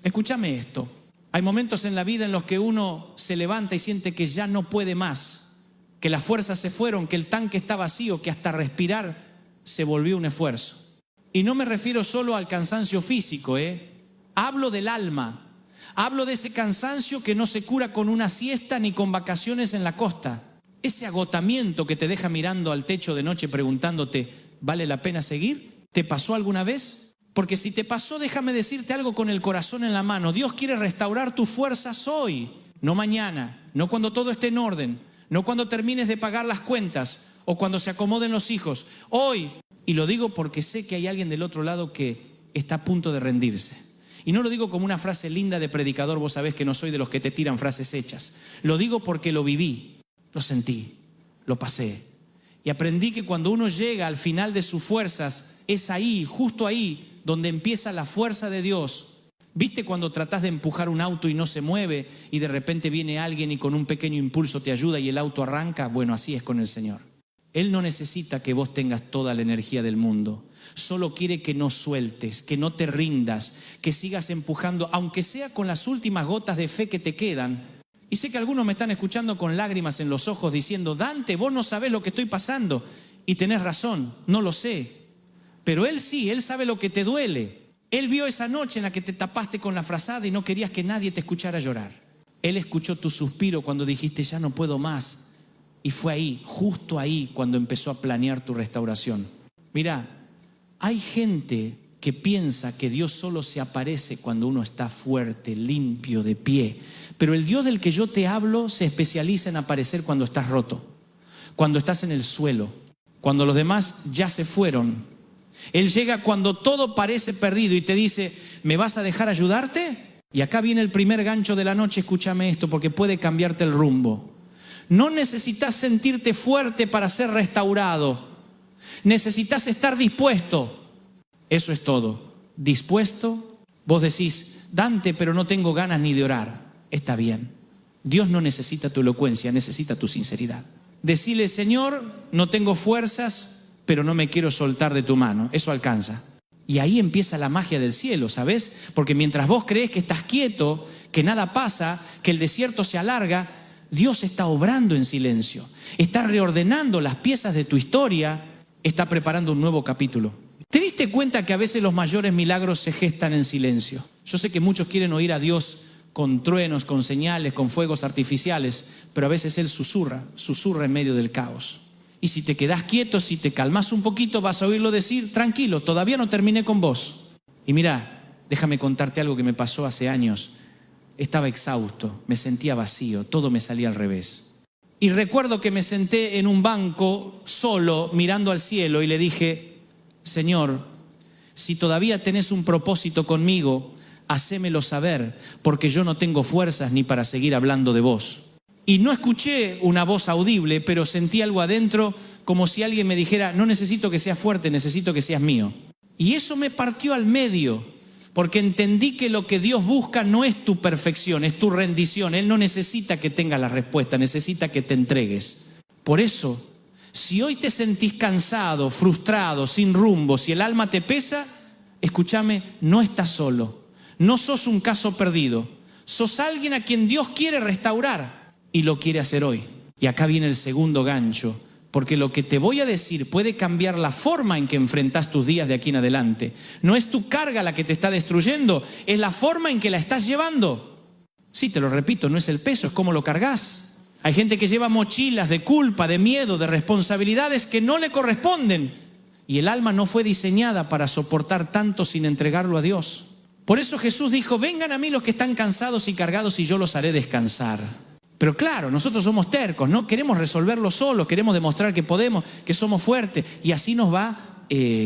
Escúchame esto. Hay momentos en la vida en los que uno se levanta y siente que ya no puede más, que las fuerzas se fueron, que el tanque está vacío, que hasta respirar se volvió un esfuerzo. Y no me refiero solo al cansancio físico, hablo del alma. Hablo de ese cansancio que no se cura con una siesta ni con vacaciones en la costa. Ese agotamiento que te deja mirando al techo de noche preguntándote, ¿vale la pena seguir? ¿Te pasó alguna vez? Porque si te pasó, déjame decirte algo con el corazón en la mano. Dios quiere restaurar tus fuerzas hoy, no mañana, no cuando todo esté en orden, no cuando termines de pagar las cuentas o cuando se acomoden los hijos. Hoy, y lo digo porque sé que hay alguien del otro lado que está a punto de rendirse. Y no lo digo como una frase linda de predicador, vos sabés que no soy de los que te tiran frases hechas. Lo digo porque lo viví, lo sentí, lo pasé. Y aprendí que cuando uno llega al final de sus fuerzas, es ahí, justo ahí, donde empieza la fuerza de Dios. ¿Viste cuando tratás de empujar un auto y no se mueve y de repente viene alguien y con un pequeño impulso te ayuda y el auto arranca? Bueno, así es con el Señor. Él no necesita que vos tengas toda la energía del mundo. Solo quiere que no sueltes, que no te rindas, que sigas empujando, aunque sea con las últimas gotas de fe que te quedan. Y sé que algunos me están escuchando con lágrimas en los ojos diciendo, Dante, vos no sabés lo que estoy pasando. Y tenés razón, no lo sé. Pero Él sí, Él sabe lo que te duele. Él vio esa noche en la que te tapaste con la frazada y no querías que nadie te escuchara llorar. Él escuchó tu suspiro cuando dijiste, ya no puedo más. Y fue ahí, justo ahí, cuando empezó a planear tu restauración. Mirá, hay gente que piensa que Dios solo se aparece cuando uno está fuerte, limpio, de pie. Pero el Dios del que yo te hablo se especializa en aparecer cuando estás roto, cuando estás en el suelo, cuando los demás ya se fueron. Él llega cuando todo parece perdido y te dice, ¿me vas a dejar ayudarte? Y acá viene el primer gancho de la noche, escúchame esto, porque puede cambiarte el rumbo. No necesitas sentirte fuerte para ser restaurado. Necesitas estar dispuesto. Eso es todo. ¿Dispuesto? Vos decís, Dante, pero no tengo ganas ni de orar. Está bien. Dios no necesita tu elocuencia, necesita tu sinceridad. Decile, Señor, no tengo fuerzas, pero no me quiero soltar de tu mano. Eso alcanza. Y ahí empieza la magia del cielo, ¿sabes? Porque mientras vos crees que estás quieto, que nada pasa, que el desierto se alarga, Dios está obrando en silencio. Está reordenando las piezas de tu historia. Está preparando un nuevo capítulo. ¿Te diste cuenta que a veces los mayores milagros se gestan en silencio? Yo sé que muchos quieren oír a Dios con truenos, con señales, con fuegos artificiales, pero a veces Él susurra en medio del caos. Y si te quedás quieto, si te calmas un poquito, vas a oírlo decir, tranquilo, todavía no terminé con vos. Y mirá, déjame contarte algo que me pasó hace años. Estaba exhausto, me sentía vacío, todo me salía al revés. Y recuerdo que me senté en un banco solo mirando al cielo y le dije, Señor, si todavía tenés un propósito conmigo, hacémelo saber, porque yo no tengo fuerzas ni para seguir hablando de vos. Y no escuché una voz audible, pero sentí algo adentro como si alguien me dijera, no necesito que seas fuerte, necesito que seas mío. Y eso me partió al medio, porque entendí que lo que Dios busca no es tu perfección, es tu rendición. Él no necesita que tengas la respuesta, necesita que te entregues. Por eso, si hoy te sentís cansado, frustrado, sin rumbo, si el alma te pesa, escúchame, no estás solo. No sos un caso perdido. Sos alguien a quien Dios quiere restaurar y lo quiere hacer hoy. Y acá viene el segundo gancho. Porque lo que te voy a decir puede cambiar la forma en que enfrentas tus días de aquí en adelante. No es tu carga la que te está destruyendo, es la forma en que la estás llevando. Sí, te lo repito, no es el peso, es cómo lo cargas. Hay gente que lleva mochilas de culpa, de miedo, de responsabilidades que no le corresponden. Y el alma no fue diseñada para soportar tanto sin entregarlo a Dios. Por eso Jesús dijo, vengan a mí los que están cansados y cargados y yo los haré descansar. Pero claro, nosotros somos tercos, ¿no? Queremos resolverlo solos, queremos demostrar que podemos, que somos fuertes. Y así nos va,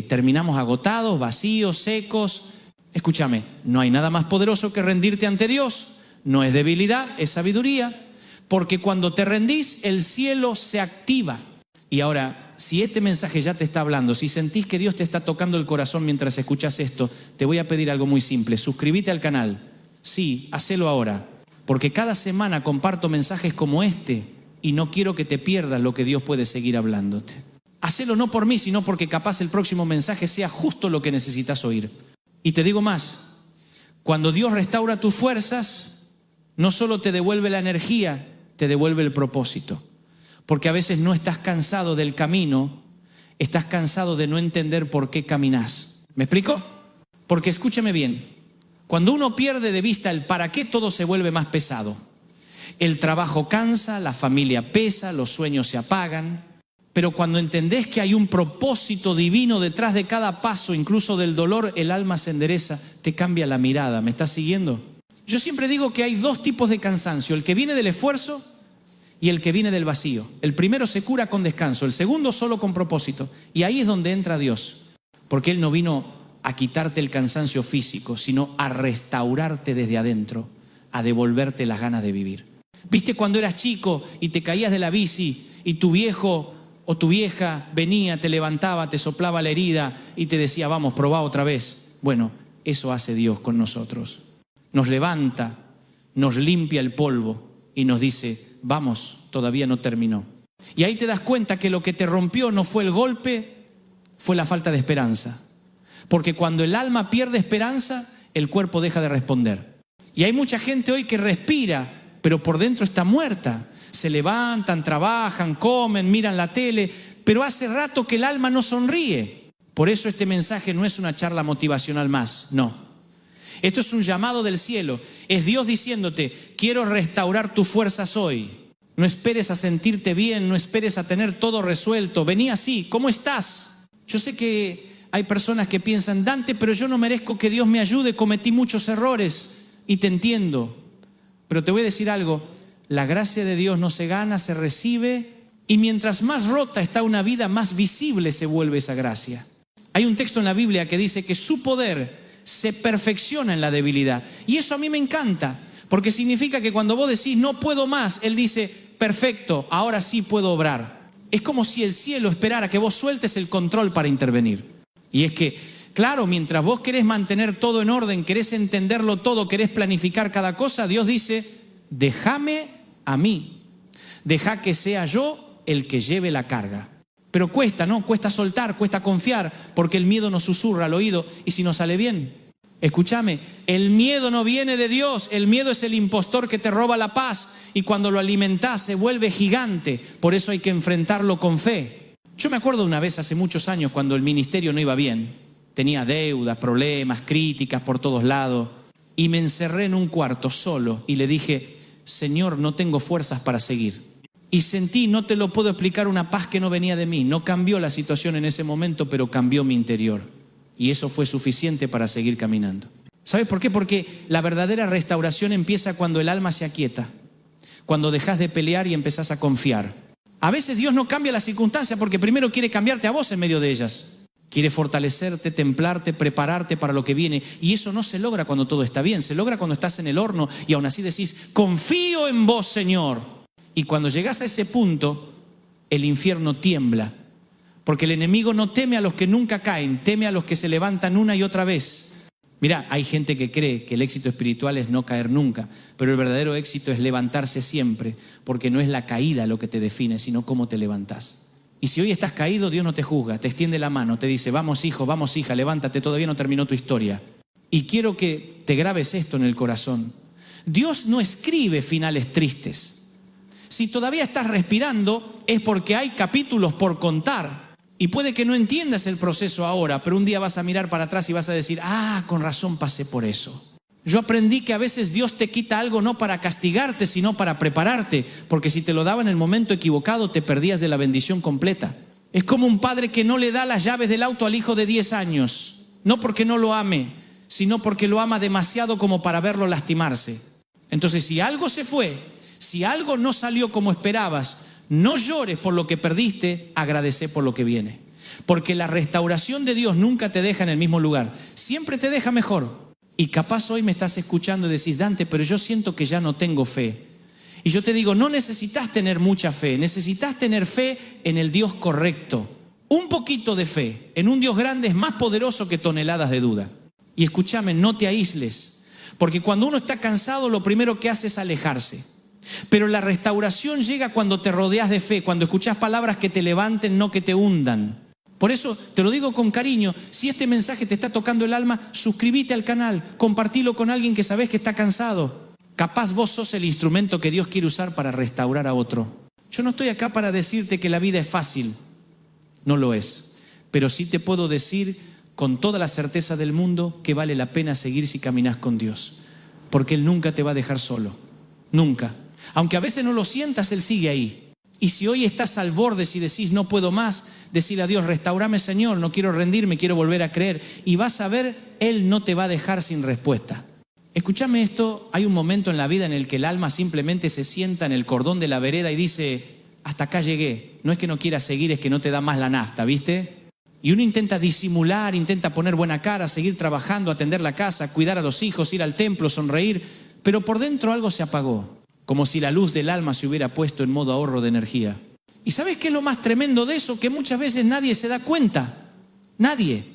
terminamos agotados, vacíos, secos. Escúchame, no hay nada más poderoso que rendirte ante Dios. No es debilidad, es sabiduría. Porque cuando te rendís, el cielo se activa. Y ahora, si este mensaje ya te está hablando, si sentís que Dios te está tocando el corazón mientras escuchas esto, te voy a pedir algo muy simple. Suscríbete al canal. Sí, hacelo ahora. Porque cada semana comparto mensajes como este y no quiero que te pierdas lo que Dios puede seguir hablándote. Hacelo no por mí, sino porque capaz el próximo mensaje sea justo lo que necesitas oír. Y te digo más, Cuando Dios restaura tus fuerzas, no solo te devuelve la energía, te devuelve el propósito. Porque a veces no estás cansado del camino, estás cansado de no entender por qué caminas. ¿Me explico? Porque escúchame bien, cuando uno pierde de vista el para qué, todo se vuelve más pesado. El trabajo cansa, la familia pesa, los sueños se apagan. Pero cuando entendés que hay un propósito divino detrás de cada paso, incluso del dolor, el alma se endereza, te cambia la mirada. ¿Me estás siguiendo? Yo siempre digo que hay dos tipos de cansancio, el que viene del esfuerzo y el que viene del vacío. El primero se cura con descanso, el segundo solo con propósito. Y ahí es donde entra Dios, porque Él no vino a quitarte el cansancio físico, sino a restaurarte desde adentro, a devolverte las ganas de vivir. ¿Viste cuando eras chico y te caías de la bici y tu viejo o tu vieja venía, te levantaba, te soplaba la herida y te decía, vamos, probá otra vez? Bueno, eso hace Dios con nosotros. Nos levanta, nos limpia el polvo y nos dice, vamos, todavía no terminó. Y ahí te das cuenta que lo que te rompió no fue el golpe, fue la falta de esperanza. Porque cuando el alma pierde esperanza, el cuerpo deja de responder. Y hay mucha gente hoy que respira, pero por dentro está muerta. Se levantan, trabajan, comen, miran la tele, pero hace rato que el alma no sonríe. Por eso este mensaje no es una charla motivacional más, no. Esto es un llamado del cielo. Es Dios diciéndote, quiero restaurar tus fuerzas hoy. No esperes a sentirte bien, no esperes a tener todo resuelto. Vení así, ¿cómo estás? Yo sé que hay personas que piensan, Dante, pero yo no merezco que Dios me ayude, cometí muchos errores. Y te entiendo, pero te voy a decir algo. La gracia de Dios no se gana, se recibe, y mientras más rota está una vida, más visible se vuelve esa gracia. Hay un texto en la Biblia que dice que su poder se perfecciona en la debilidad. Y eso a mí me encanta, porque significa que cuando vos decís no puedo más, Él dice, perfecto, ahora sí puedo obrar. Es como si el cielo esperara que vos sueltes el control para intervenir. Y es que, claro, mientras vos querés mantener todo en orden, querés entenderlo todo, querés planificar cada cosa, Dios dice, déjame a mí, deja que sea yo el que lleve la carga. Pero cuesta, ¿no? Cuesta soltar, cuesta confiar, porque el miedo nos susurra al oído. ¿Y si nos sale bien? Escúchame, el miedo no viene de Dios, el miedo es el impostor que te roba la paz, y cuando lo alimentás se vuelve gigante. Por eso hay que enfrentarlo con fe. Yo me acuerdo una vez hace muchos años cuando el ministerio no iba bien. Tenía deudas, problemas, críticas por todos lados. Y me encerré en un cuarto solo y le dije, Señor, no tengo fuerzas para seguir. Y sentí, no te lo puedo explicar, una paz que no venía de mí. No cambió la situación en ese momento, pero cambió mi interior. Y eso fue suficiente para seguir caminando. ¿Sabes por qué? Porque la verdadera restauración empieza cuando el alma se aquieta. Cuando dejas de pelear y empezás a confiar. A veces Dios no cambia las circunstancias porque primero quiere cambiarte a vos en medio de ellas. Quiere fortalecerte, templarte, prepararte para lo que viene. Y eso no se logra cuando todo está bien. Se logra cuando estás en el horno y aún así decís, confío en vos, Señor. Y cuando llegas a ese punto, el infierno tiembla. Porque el enemigo no teme a los que nunca caen, teme a los que se levantan una y otra vez. Mirá, hay gente que cree que el éxito espiritual es no caer nunca. Pero el verdadero éxito es levantarse siempre. Porque no es la caída lo que te define, sino cómo te levantás. Y si hoy estás caído, Dios no te juzga, te extiende la mano, te dice, vamos hijo, vamos hija, levántate, todavía no terminó tu historia. Y quiero que te grabes esto en el corazón. Dios no escribe finales tristes. Si todavía estás respirando, es porque hay capítulos por contar. Y puede que no entiendas el proceso ahora, pero un día vas a mirar para atrás y vas a decir, con razón pasé por eso. Yo aprendí que a veces Dios te quita algo no para castigarte, sino para prepararte, porque si te lo daba en el momento equivocado, te perdías de la bendición completa. Es como un padre que no le da las llaves del auto al hijo de 10 años, no porque no lo ame, sino porque lo ama demasiado como para verlo lastimarse. Entonces, si algo se fue, si algo no salió como esperabas, no llores por lo que perdiste, agradece por lo que viene. Porque la restauración de Dios nunca te deja en el mismo lugar, siempre te deja mejor. Y capaz hoy me estás escuchando y decís, Dante, pero yo siento que ya no tengo fe. Y yo te digo, no necesitas tener mucha fe, necesitas tener fe en el Dios correcto. Un poquito de fe en un Dios grande es más poderoso que toneladas de duda. Y escúchame, no te aísles, porque cuando uno está cansado, lo primero que hace es alejarse. Pero la restauración llega cuando te rodeas de fe, cuando escuchás palabras que te levanten, no que te hundan. Por eso te lo digo con cariño, si este mensaje te está tocando el alma, suscríbete al canal, compartilo con alguien que sabes que está cansado. Capaz vos sos el instrumento que Dios quiere usar para restaurar a otro. Yo no estoy acá para decirte que la vida es fácil, no lo es. Pero sí te puedo decir con toda la certeza del mundo que vale la pena seguir si caminas con Dios. Porque Él nunca te va a dejar solo, nunca. Aunque a veces no lo sientas, Él sigue ahí. Y si hoy estás al borde, si decís no puedo más, decirle a Dios, restaurame Señor, no quiero rendirme, quiero volver a creer. Y vas a ver, Él no te va a dejar sin respuesta. Escúchame esto, hay un momento en la vida en el que el alma simplemente se sienta en el cordón de la vereda y dice, hasta acá llegué. No es que no quieras seguir, es que no te da más la nafta, ¿viste? Y uno intenta disimular, intenta poner buena cara, seguir trabajando, atender la casa, cuidar a los hijos, ir al templo, sonreír, pero por dentro algo se apagó. Como si la luz del alma se hubiera puesto en modo ahorro de energía. ¿Y sabes qué es lo más tremendo de eso? Que muchas veces nadie se da cuenta. Nadie.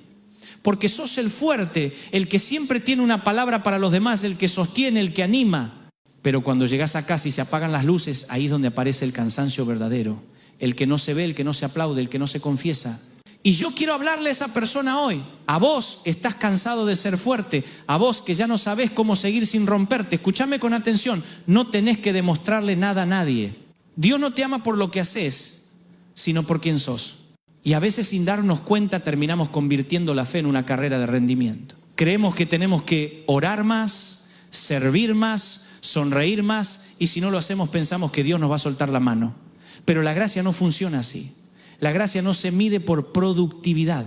Porque sos el fuerte, el que siempre tiene una palabra para los demás, el que sostiene, el que anima. Pero cuando llegas a casa y se apagan las luces, ahí es donde aparece el cansancio verdadero. El que no se ve, el que no se aplaude, el que no se confiesa. Y yo quiero hablarle a esa persona hoy, a vos que estás cansado de ser fuerte, a vos que ya no sabés cómo seguir sin romperte. Escúchame con atención, no tenés que demostrarle nada a nadie. Dios no te ama por lo que haces, sino por quién sos. Y a veces sin darnos cuenta terminamos convirtiendo la fe en una carrera de rendimiento. Creemos que tenemos que orar más, servir más, sonreír más, y si no lo hacemos pensamos que Dios nos va a soltar la mano. Pero la gracia no funciona así. La gracia no se mide por productividad.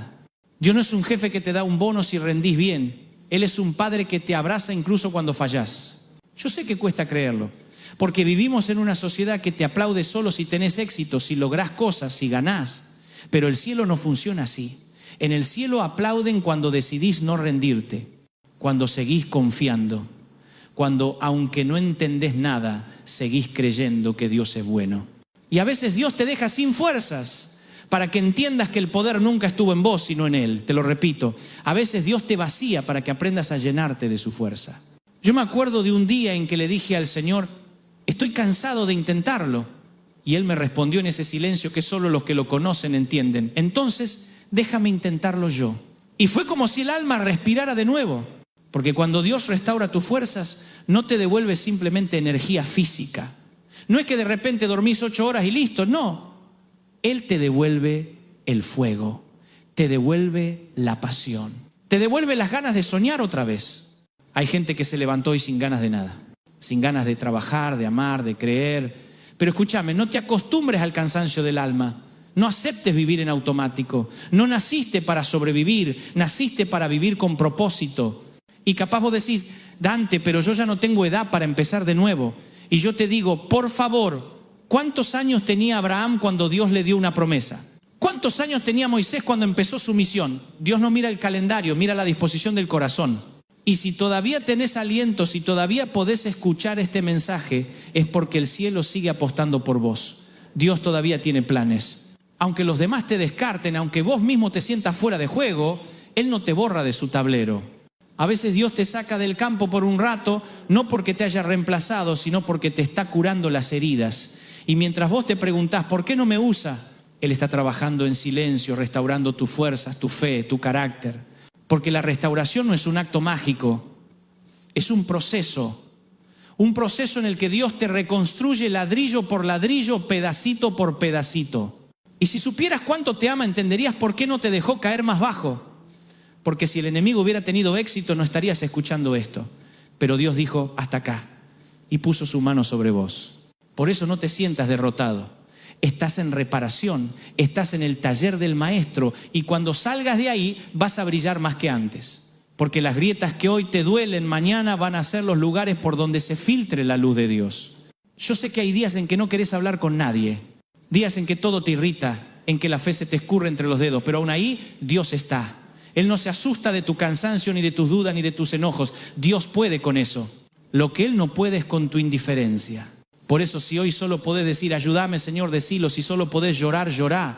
Dios no es un jefe que te da un bono si rendís bien. Él es un padre que te abraza incluso cuando fallás. Yo sé que cuesta creerlo, porque vivimos en una sociedad que te aplaude solo si tenés éxito, si lográs cosas, si ganás. Pero el cielo no funciona así. En el cielo aplauden cuando decidís no rendirte, cuando seguís confiando, cuando aunque no entendés nada, seguís creyendo que Dios es bueno. Y a veces Dios te deja sin fuerzas, para que entiendas que el poder nunca estuvo en vos, sino en Él. Te lo repito, a veces Dios te vacía para que aprendas a llenarte de su fuerza. Yo me acuerdo de un día en que le dije al Señor, estoy cansado de intentarlo. Y Él me respondió en ese silencio que solo los que lo conocen entienden. Entonces, déjame intentarlo yo. Y fue como si el alma respirara de nuevo. Porque cuando Dios restaura tus fuerzas, no te devuelve simplemente energía física. No es que de repente dormís 8 horas y listo, no. Él te devuelve el fuego, te devuelve la pasión, te devuelve las ganas de soñar otra vez. Hay gente que se levantó hoy sin ganas de nada, sin ganas de trabajar, de amar, de creer. Pero escúchame, no te acostumbres al cansancio del alma. No aceptes vivir en automático. No naciste para sobrevivir, naciste para vivir con propósito. Y capaz vos decís, Dante, pero yo ya no tengo edad para empezar de nuevo. Y yo te digo, por favor, ¿cuántos años tenía Abraham cuando Dios le dio una promesa? ¿Cuántos años tenía Moisés cuando empezó su misión? Dios no mira el calendario, mira la disposición del corazón. Y si todavía tenés aliento, si todavía podés escuchar este mensaje, es porque el cielo sigue apostando por vos. Dios todavía tiene planes. Aunque los demás te descarten, aunque vos mismo te sientas fuera de juego, Él no te borra de su tablero. A veces Dios te saca del campo por un rato, no porque te haya reemplazado, sino porque te está curando las heridas. Y mientras vos te preguntás, ¿por qué no me usa? Él está trabajando en silencio, restaurando tus fuerzas, tu fe, tu carácter. Porque la restauración no es un acto mágico, es un proceso en el que Dios te reconstruye ladrillo por ladrillo, pedacito por pedacito. Y si supieras cuánto te ama, entenderías por qué no te dejó caer más bajo. Porque si el enemigo hubiera tenido éxito, no estarías escuchando esto. Pero Dios dijo, hasta acá, y puso su mano sobre vos. Por eso no te sientas derrotado. Estás en reparación, estás en el taller del maestro, y cuando salgas de ahí vas a brillar más que antes. Porque las grietas que hoy te duelen, mañana van a ser los lugares por donde se filtre la luz de Dios. Yo sé que hay días en que no querés hablar con nadie, días en que todo te irrita, en que la fe se te escurre entre los dedos, pero aún ahí Dios está. Él no se asusta de tu cansancio, ni de tus dudas, ni de tus enojos. Dios puede con eso. Lo que Él no puede es con tu indiferencia. Por eso si hoy solo podés decir, ayúdame Señor, decilo. Si solo podés llorar, llorá.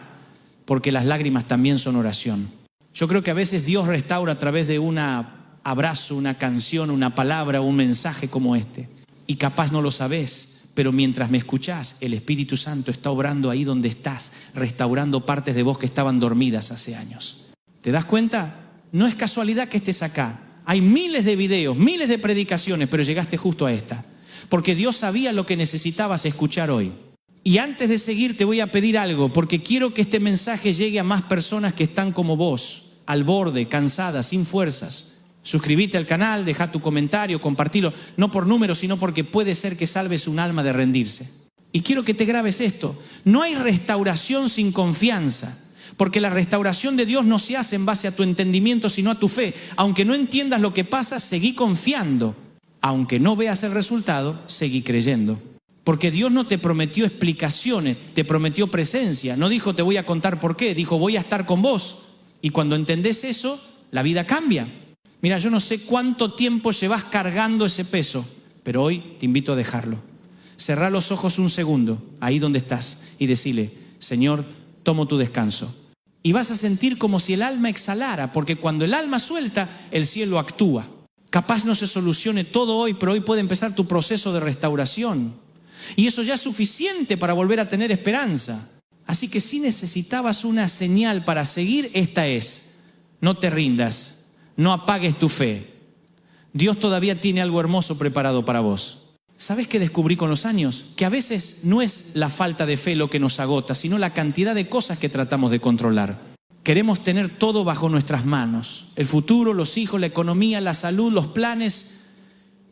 Porque las lágrimas también son oración. Yo creo que a veces Dios restaura a través de un abrazo, una canción, una palabra, un mensaje como este. Y capaz no lo sabés, pero mientras me escuchás, el Espíritu Santo está obrando ahí donde estás, restaurando partes de vos que estaban dormidas hace años. ¿Te das cuenta? No es casualidad que estés acá. Hay miles de videos, miles de predicaciones, pero llegaste justo a esta. Porque Dios sabía lo que necesitabas escuchar hoy. Y antes de seguir te voy a pedir algo, porque quiero que este mensaje llegue a más personas que están como vos, al borde, cansadas, sin fuerzas. Suscríbete al canal, deja tu comentario, compartilo, no por números, sino porque puede ser que salves un alma de rendirse. Y quiero que te grabes esto: no hay restauración sin confianza, porque la restauración de Dios no se hace en base a tu entendimiento, sino a tu fe. Aunque no entiendas lo que pasa, seguí confiando. Aunque no veas el resultado, seguí creyendo. Porque Dios no te prometió explicaciones, te prometió presencia. No dijo te voy a contar por qué, dijo voy a estar con vos. Y cuando entendés eso, la vida cambia. Mira, yo no sé cuánto tiempo llevas cargando ese peso, pero hoy te invito a dejarlo. Cerrá los ojos un segundo, ahí donde estás, y decile: Señor, tomo tu descanso. Y vas a sentir como si el alma exhalara, porque cuando el alma suelta, el cielo actúa. Capaz no se solucione todo hoy, pero hoy puede empezar tu proceso de restauración. Y eso ya es suficiente para volver a tener esperanza. Así que si necesitabas una señal para seguir, esta es: no te rindas. No apagues tu fe. Dios todavía tiene algo hermoso preparado para vos. ¿Sabés qué descubrí con los años? Que a veces no es la falta de fe lo que nos agota, sino la cantidad de cosas que tratamos de controlar. Queremos tener todo bajo nuestras manos. El futuro, los hijos, la economía, la salud, los planes.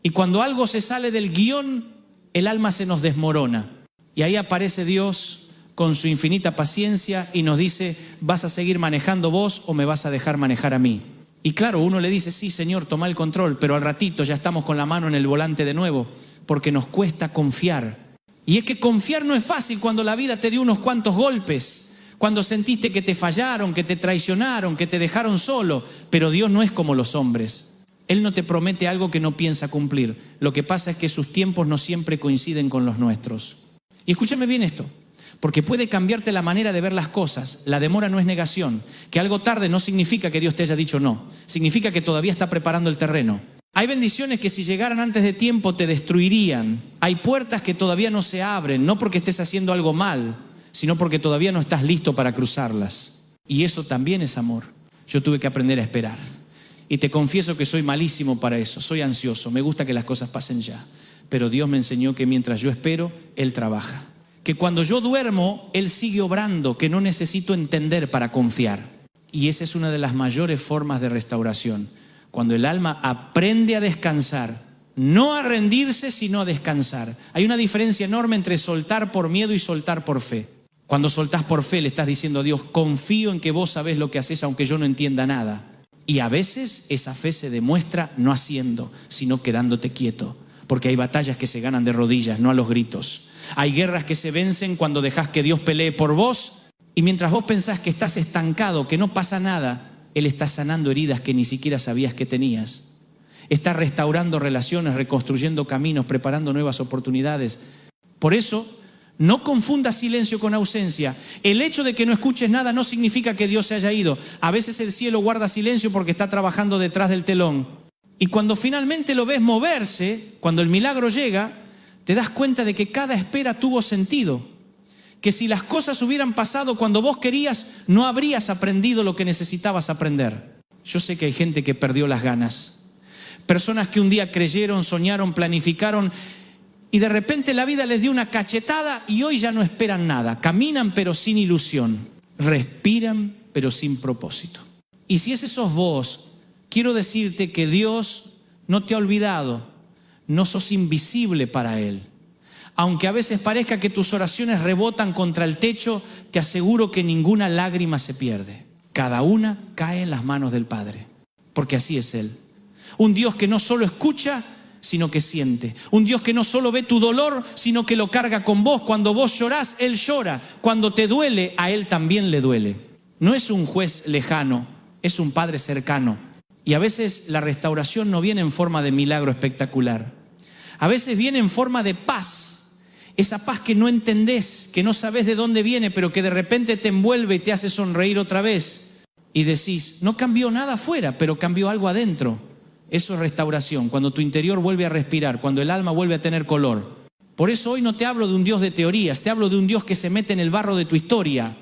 Y cuando algo se sale del guión, el alma se nos desmorona. Y ahí aparece Dios con su infinita paciencia y nos dice: ¿vas a seguir manejando vos o me vas a dejar manejar a mí? Y claro, uno le dice: sí, Señor, toma el control, pero al ratito ya estamos con la mano en el volante de nuevo, porque nos cuesta confiar. Y es que confiar no es fácil cuando la vida te dio unos cuantos golpes, cuando sentiste que te fallaron, que te traicionaron, que te dejaron solo. Pero Dios no es como los hombres. Él no te promete algo que no piensa cumplir. Lo que pasa es que sus tiempos no siempre coinciden con los nuestros. Y escúchame bien esto, porque puede cambiarte la manera de ver las cosas. La demora no es negación. Que algo tarde no significa que Dios te haya dicho no. Significa que todavía está preparando el terreno. Hay bendiciones que si llegaran antes de tiempo te destruirían. Hay puertas que todavía no se abren, no porque estés haciendo algo mal, sino porque todavía no estás listo para cruzarlas. Y eso también es amor. Yo tuve que aprender a esperar. Y te confieso que soy malísimo para eso. Soy ansioso. Me gusta que las cosas pasen ya. Pero Dios me enseñó que mientras yo espero, Él trabaja. Que cuando yo duermo, Él sigue obrando, que no necesito entender para confiar. Y esa es una de las mayores formas de restauración. Cuando el alma aprende a descansar, no a rendirse, sino a descansar. Hay una diferencia enorme entre soltar por miedo y soltar por fe. Cuando soltás por fe, le estás diciendo a Dios: confío en que vos sabés lo que haces, aunque yo no entienda nada. Y a veces esa fe se demuestra no haciendo, sino quedándote quieto. Porque hay batallas que se ganan de rodillas, no a los gritos. Hay guerras que se vencen cuando dejás que Dios pelee por vos, y mientras vos pensás que estás estancado, que no pasa nada, Él está sanando heridas que ni siquiera sabías que tenías. Está restaurando relaciones, reconstruyendo caminos, preparando nuevas oportunidades. Por eso, no confundas silencio con ausencia. El hecho de que no escuches nada no significa que Dios se haya ido. A veces el cielo guarda silencio porque está trabajando detrás del telón. Y cuando finalmente lo ves moverse, cuando el milagro llega, te das cuenta de que cada espera tuvo sentido. Que si las cosas hubieran pasado cuando vos querías, no habrías aprendido lo que necesitabas aprender. Yo sé que hay gente que perdió las ganas. Personas que un día creyeron, soñaron, planificaron, y de repente la vida les dio una cachetada y hoy ya no esperan nada. Caminan pero sin ilusión. Respiran pero sin propósito. Y si ese sos vos, quiero decirte que Dios no te ha olvidado. No sos invisible para Él. Aunque a veces parezca que tus oraciones rebotan contra el techo, te aseguro que ninguna lágrima se pierde. Cada una cae en las manos del Padre. Porque así es Él. Un Dios que no solo escucha, sino que siente. Un Dios que no solo ve tu dolor, sino que lo carga con vos. Cuando vos llorás, Él llora. Cuando te duele, a Él también le duele. No es un juez lejano, es un Padre cercano. Y a veces la restauración no viene en forma de milagro espectacular. A veces viene en forma de paz. Esa paz que no entendés, que no sabés de dónde viene, pero que de repente te envuelve y te hace sonreír otra vez. Y decís, no cambió nada afuera, pero cambió algo adentro. Eso es restauración, cuando tu interior vuelve a respirar, cuando el alma vuelve a tener color. Por eso hoy no te hablo de un Dios de teorías, te hablo de un Dios que se mete en el barro de tu historia,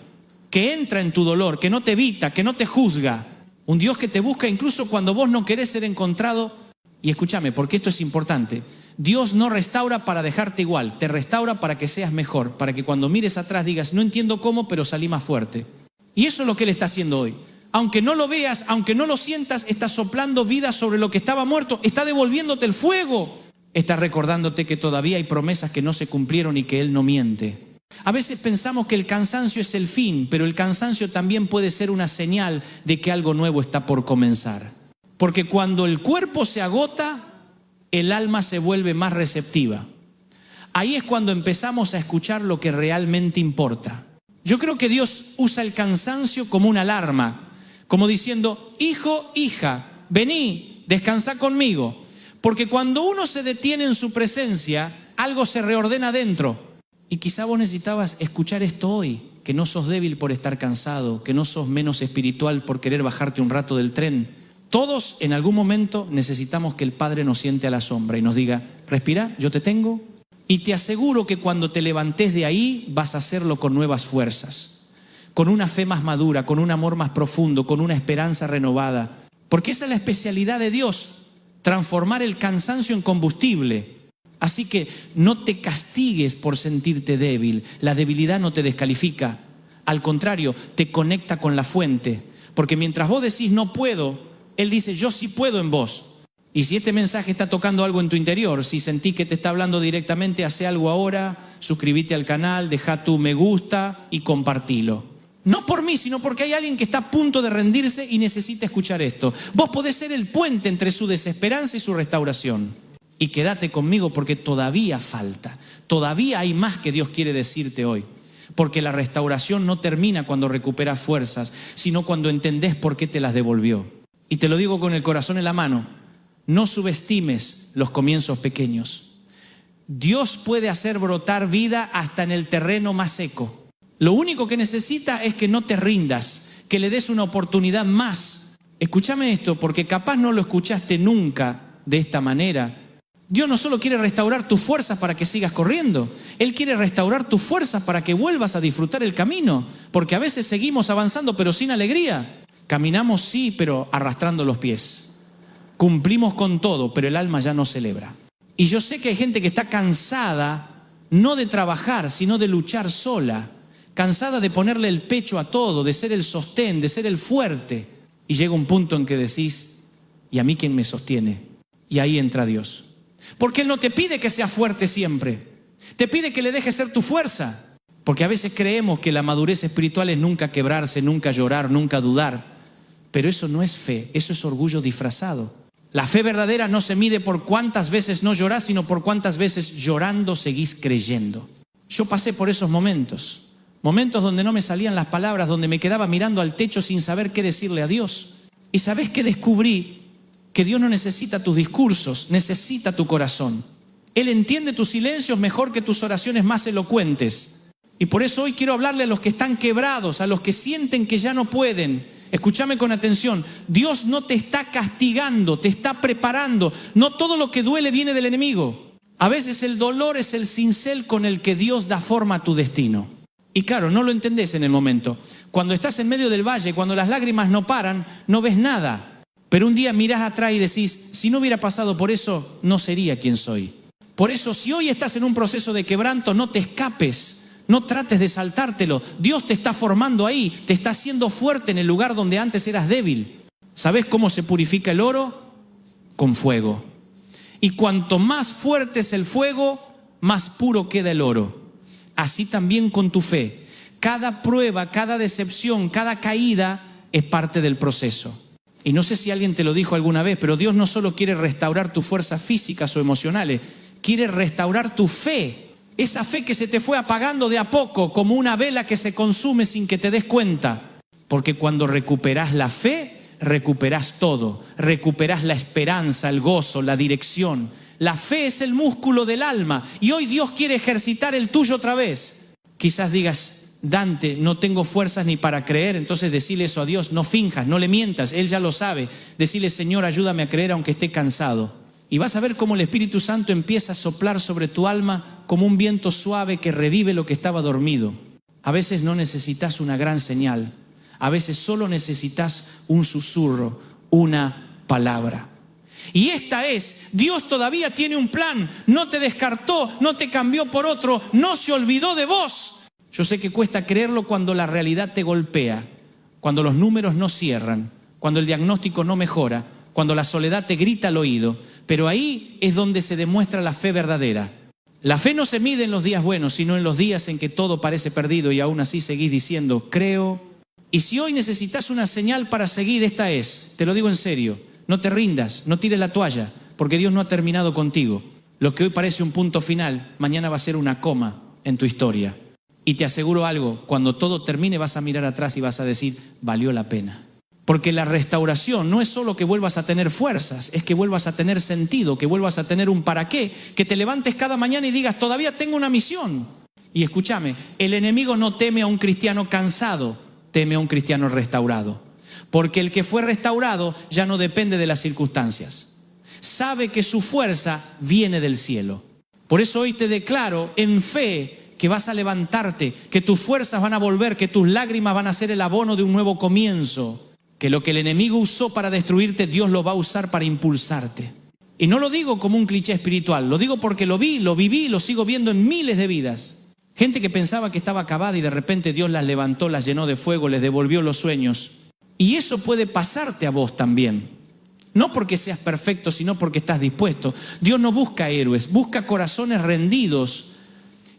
que entra en tu dolor, que no te evita, que no te juzga. Un Dios que te busca incluso cuando vos no querés ser encontrado. Y escúchame, porque esto es importante. Dios no restaura para dejarte igual, te restaura para que seas mejor, para que cuando mires atrás digas, no entiendo cómo, pero salí más fuerte. Y eso es lo que Él está haciendo hoy. Aunque no lo veas, aunque no lo sientas, está soplando vida sobre lo que estaba muerto, está devolviéndote el fuego. Está recordándote que todavía hay promesas que no se cumplieron y que Él no miente. A veces pensamos que el cansancio es el fin, pero el cansancio también puede ser una señal de que algo nuevo está por comenzar. Porque cuando el cuerpo se agota, el alma se vuelve más receptiva. Ahí es cuando empezamos a escuchar lo que realmente importa. Yo creo que Dios usa el cansancio como una alarma, como diciendo, hijo, hija, vení, descansá conmigo. Porque cuando uno se detiene en su presencia, algo se reordena dentro. Y quizá vos necesitabas escuchar esto hoy, que no sos débil por estar cansado, que no sos menos espiritual por querer bajarte un rato del tren. Todos en algún momento necesitamos que el Padre nos siente a la sombra y nos diga, respira, yo te tengo. Y te aseguro que cuando te levantes de ahí vas a hacerlo con nuevas fuerzas, con una fe más madura, con un amor más profundo, con una esperanza renovada. Porque esa es la especialidad de Dios, transformar el cansancio en combustible. Así que no te castigues por sentirte débil. La debilidad no te descalifica. Al contrario, te conecta con la fuente. Porque mientras vos decís no puedo, Él dice yo sí puedo en vos. Y si este mensaje está tocando algo en tu interior, si sentís que te está hablando directamente, hace algo ahora, suscríbete al canal, deja tu me gusta y compartilo. No por mí, sino porque hay alguien que está a punto de rendirse y necesita escuchar esto. Vos podés ser el puente entre su desesperanza y su restauración. Y quédate conmigo porque todavía falta. Todavía hay más que Dios quiere decirte hoy. Porque la restauración no termina cuando recuperas fuerzas, sino cuando entendés por qué te las devolvió. Y te lo digo con el corazón en la mano. No subestimes los comienzos pequeños. Dios puede hacer brotar vida hasta en el terreno más seco. Lo único que necesita es que no te rindas, que le des una oportunidad más. Escúchame esto, porque capaz no lo escuchaste nunca de esta manera. Dios no solo quiere restaurar tus fuerzas para que sigas corriendo, Él quiere restaurar tus fuerzas para que vuelvas a disfrutar el camino, porque a veces seguimos avanzando pero sin alegría. Caminamos sí, pero arrastrando los pies. Cumplimos con todo, pero el alma ya no celebra. Y yo sé que hay gente que está cansada, no de trabajar, sino de luchar sola, cansada de ponerle el pecho a todo, de ser el sostén, de ser el fuerte. Y llega un punto en que decís, ¿y a mí quién me sostiene? Y ahí entra Dios. Porque Él no te pide que seas fuerte siempre. Te pide que le dejes ser tu fuerza. Porque a veces creemos que la madurez espiritual es nunca quebrarse, nunca llorar, nunca dudar. Pero eso no es fe, eso es orgullo disfrazado. La fe verdadera no se mide por cuántas veces no llorás, sino por cuántas veces llorando seguís creyendo. Yo pasé por esos momentos. Momentos donde no me salían las palabras, donde me quedaba mirando al techo sin saber qué decirle a Dios. ¿Y sabés qué descubrí? Que Dios no necesita tus discursos, necesita tu corazón. Él entiende tus silencios mejor que tus oraciones más elocuentes. Y por eso hoy quiero hablarle a los que están quebrados, a los que sienten que ya no pueden. Escúchame con atención, Dios no te está castigando, te está preparando. No todo lo que duele viene del enemigo. A veces el dolor es el cincel con el que Dios da forma a tu destino. Y claro, no lo entendés en el momento. Cuando estás en medio del valle, cuando las lágrimas no paran, no ves nada. Pero un día mirás atrás y decís, si no hubiera pasado por eso, no sería quien soy. Por eso, si hoy estás en un proceso de quebranto, no te escapes, no trates de saltártelo. Dios te está formando ahí, te está haciendo fuerte en el lugar donde antes eras débil. ¿Sabés cómo se purifica el oro? Con fuego. Y cuanto más fuerte es el fuego, más puro queda el oro. Así también con tu fe. Cada prueba, cada decepción, cada caída es parte del proceso. Y no sé si alguien te lo dijo alguna vez, pero Dios no solo quiere restaurar tus fuerzas físicas o emocionales, quiere restaurar tu fe. Esa fe que se te fue apagando de a poco, como una vela que se consume sin que te des cuenta. Porque cuando recuperás la fe, recuperás todo. Recuperás la esperanza, el gozo, la dirección. La fe es el músculo del alma y hoy Dios quiere ejercitar el tuyo otra vez. Quizás digas, Dante, no tengo fuerzas ni para creer, entonces decile eso a Dios, no finjas, no le mientas, Él ya lo sabe. Decile, Señor, ayúdame a creer aunque esté cansado. Y vas a ver cómo el Espíritu Santo empieza a soplar sobre tu alma como un viento suave que revive lo que estaba dormido. A veces no necesitas una gran señal, a veces solo necesitas un susurro, una palabra. Y esta es, Dios todavía tiene un plan, no te descartó, no te cambió por otro, no se olvidó de vos. Yo sé que cuesta creerlo cuando la realidad te golpea, cuando los números no cierran, cuando el diagnóstico no mejora, cuando la soledad te grita al oído, pero ahí es donde se demuestra la fe verdadera. La fe no se mide en los días buenos, sino en los días en que todo parece perdido y aún así seguís diciendo, creo. Y si hoy necesitas una señal para seguir, esta es, te lo digo en serio, no te rindas, no tires la toalla, porque Dios no ha terminado contigo. Lo que hoy parece un punto final, mañana va a ser una coma en tu historia. Y te aseguro algo, cuando todo termine vas a mirar atrás y vas a decir, valió la pena. Porque la restauración no es solo que vuelvas a tener fuerzas, es que vuelvas a tener sentido, que vuelvas a tener un para qué, que te levantes cada mañana y digas, todavía tengo una misión. Y escúchame, el enemigo no teme a un cristiano cansado, teme a un cristiano restaurado. Porque el que fue restaurado ya no depende de las circunstancias. Sabe que su fuerza viene del cielo. Por eso hoy te declaro en fe que vas a levantarte, que tus fuerzas van a volver, que tus lágrimas van a ser el abono de un nuevo comienzo. Que lo que el enemigo usó para destruirte, Dios lo va a usar para impulsarte. Y no lo digo como un cliché espiritual, lo digo porque lo vi, lo viví, lo sigo viendo en miles de vidas. Gente que pensaba que estaba acabada y de repente Dios las levantó, las llenó de fuego, les devolvió los sueños. Y eso puede pasarte a vos también. No porque seas perfecto, sino porque estás dispuesto. Dios no busca héroes, busca corazones rendidos.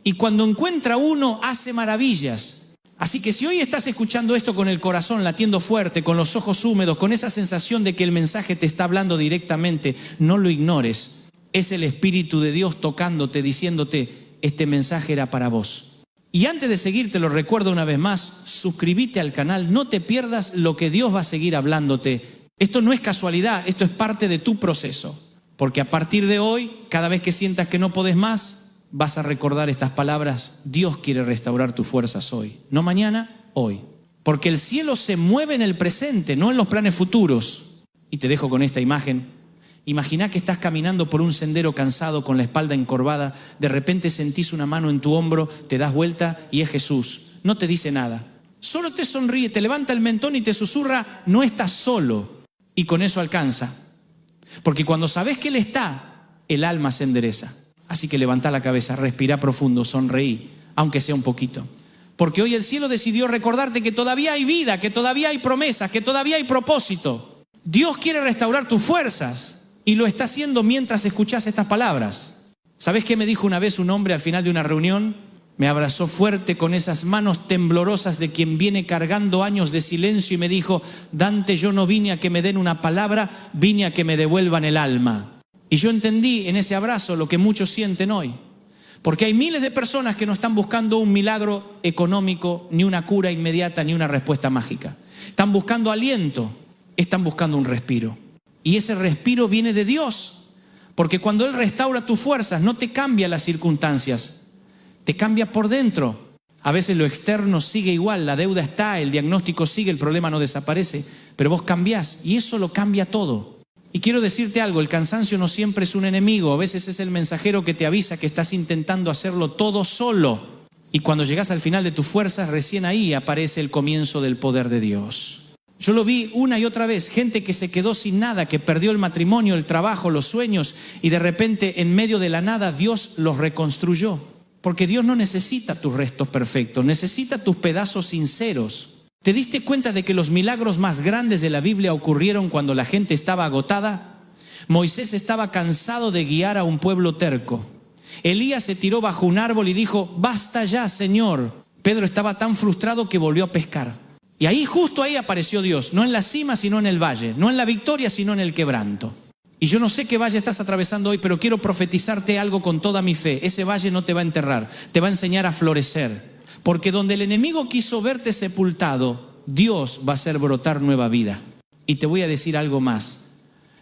Y cuando encuentra uno, hace maravillas. Así que si hoy estás escuchando esto con el corazón latiendo fuerte, con los ojos húmedos, con esa sensación de que el mensaje te está hablando directamente, no lo ignores. Es el Espíritu de Dios tocándote, diciéndote, este mensaje era para vos. Y antes de seguir, te lo recuerdo una vez más, suscríbete al canal, no te pierdas lo que Dios va a seguir hablándote. Esto no es casualidad, esto es parte de tu proceso. Porque a partir de hoy, cada vez que sientas que no podés más, vas a recordar estas palabras, Dios quiere restaurar tus fuerzas hoy. No mañana, hoy. Porque el cielo se mueve en el presente, no en los planes futuros. Y te dejo con esta imagen. Imagina que estás caminando por un sendero cansado con la espalda encorvada, de repente sentís una mano en tu hombro, te das vuelta y es Jesús. No te dice nada. Solo te sonríe, te levanta el mentón y te susurra, no estás solo. Y con eso alcanza. Porque cuando sabes que Él está, el alma se endereza. Así que levanta la cabeza, respira profundo, sonreí, aunque sea un poquito. Porque hoy el cielo decidió recordarte que todavía hay vida, que todavía hay promesas, que todavía hay propósito. Dios quiere restaurar tus fuerzas y lo está haciendo mientras escuchas estas palabras. ¿Sabes qué me dijo una vez un hombre al final de una reunión? Me abrazó fuerte con esas manos temblorosas de quien viene cargando años de silencio y me dijo, Dante, yo no vine a que me den una palabra, vine a que me devuelvan el alma. Y yo entendí en ese abrazo lo que muchos sienten hoy. Porque hay miles de personas que no están buscando un milagro económico, ni una cura inmediata, ni una respuesta mágica. Están buscando aliento, están buscando un respiro. Y ese respiro viene de Dios. Porque cuando Él restaura tus fuerzas, no te cambia las circunstancias, te cambia por dentro. A veces lo externo sigue igual, la deuda está, el diagnóstico sigue, el problema no desaparece, pero vos cambiás y eso lo cambia todo. Y quiero decirte algo, el cansancio no siempre es un enemigo, a veces es el mensajero que te avisa que estás intentando hacerlo todo solo. Y cuando llegas al final de tus fuerzas, recién ahí aparece el comienzo del poder de Dios. Yo lo vi una y otra vez, gente que se quedó sin nada, que perdió el matrimonio, el trabajo, los sueños, y de repente en medio de la nada Dios los reconstruyó. Porque Dios no necesita tus restos perfectos, necesita tus pedazos sinceros. ¿Te diste cuenta de que los milagros más grandes de la Biblia ocurrieron cuando la gente estaba agotada? Moisés estaba cansado de guiar a un pueblo terco. Elías se tiró bajo un árbol y dijo, basta ya, Señor. Pedro estaba tan frustrado que volvió a pescar. Y ahí, justo ahí apareció Dios, no en la cima, sino en el valle, no en la victoria, sino en el quebranto. Y yo no sé qué valle estás atravesando hoy, pero quiero profetizarte algo con toda mi fe. Ese valle no te va a enterrar, te va a enseñar a florecer. Porque donde el enemigo quiso verte sepultado, Dios va a hacer brotar nueva vida. Y te voy a decir algo más.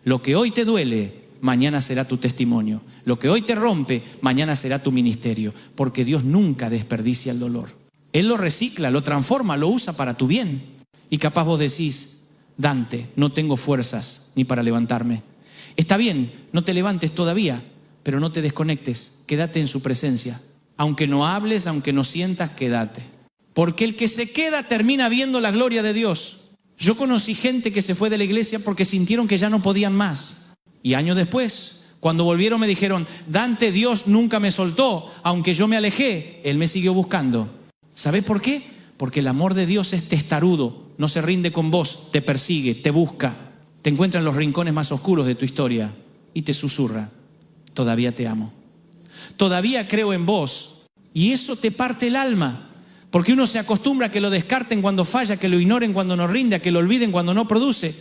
Lo que hoy te duele, mañana será tu testimonio. Lo que hoy te rompe, mañana será tu ministerio. Porque Dios nunca desperdicia el dolor. Él lo recicla, lo transforma, lo usa para tu bien. Y capaz vos decís, Dante, no tengo fuerzas ni para levantarme. Está bien, no te levantes todavía, pero no te desconectes, quédate en su presencia. Aunque no hables, aunque no sientas, quédate. Porque el que se queda termina viendo la gloria de Dios. Yo conocí gente que se fue de la iglesia porque sintieron que ya no podían más. Y años después, cuando volvieron me dijeron, Dante, Dios nunca me soltó, aunque yo me alejé, Él me siguió buscando. ¿Sabes por qué? Porque el amor de Dios es testarudo, no se rinde con vos, te persigue, te busca, te encuentra en los rincones más oscuros de tu historia y te susurra, todavía te amo, todavía creo en vos, y eso te parte el alma, porque uno se acostumbra a que lo descarten cuando falla, que lo ignoren cuando no rinde, a que lo olviden cuando no produce,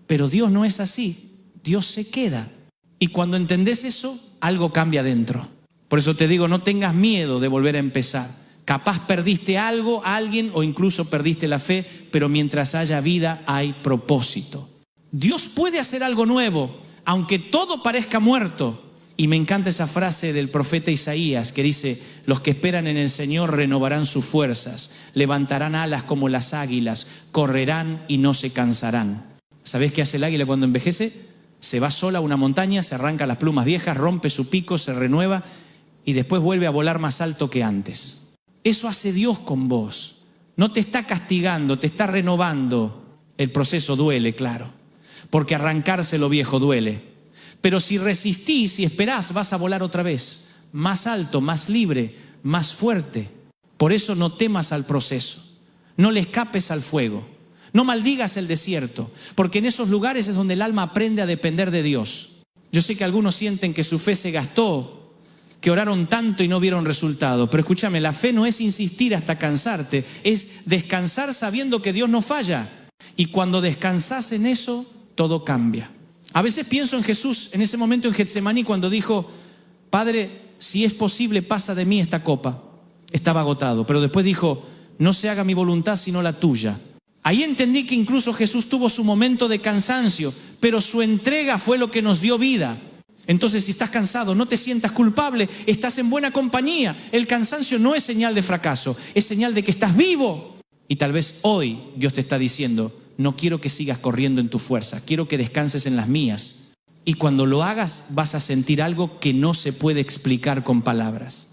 pero Dios no es así, Dios se queda, y cuando entendés eso, algo cambia dentro. Por eso te digo, no tengas miedo de volver a empezar. Capaz perdiste algo, alguien o incluso perdiste la fe, pero mientras haya vida hay propósito. Dios puede hacer algo nuevo, aunque todo parezca muerto. Y me encanta esa frase del profeta Isaías que dice, los que esperan en el Señor renovarán sus fuerzas, levantarán alas como las águilas, correrán y no se cansarán. ¿Sabés qué hace el águila cuando envejece? Se va sola a una montaña, se arranca las plumas viejas, rompe su pico, se renueva y después vuelve a volar más alto que antes. Eso hace Dios con vos. No te está castigando, te está renovando. El proceso duele, claro, porque arrancarse lo viejo duele. Pero si resistís y esperás, vas a volar otra vez. Más alto, más libre, más fuerte. Por eso no temas al proceso. No le escapes al fuego. No maldigas el desierto, porque en esos lugares es donde el alma aprende a depender de Dios. Yo sé que algunos sienten que su fe se gastó, que oraron tanto y no vieron resultado. Pero escúchame, la fe no es insistir hasta cansarte, es descansar sabiendo que Dios no falla. Y cuando descansás en eso, todo cambia. A veces pienso en Jesús, en ese momento en Getsemaní, cuando dijo, Padre, si es posible, pasa de mí esta copa. Estaba agotado, pero después dijo, no se haga mi voluntad sino la tuya. Ahí entendí que incluso Jesús tuvo su momento de cansancio, pero su entrega fue lo que nos dio vida. Entonces, si estás cansado, no te sientas culpable, estás en buena compañía. El cansancio no es señal de fracaso, es señal de que estás vivo. Y tal vez hoy Dios te está diciendo, no quiero que sigas corriendo en tu fuerza, quiero que descanses en las mías. Y cuando lo hagas, vas a sentir algo que no se puede explicar con palabras.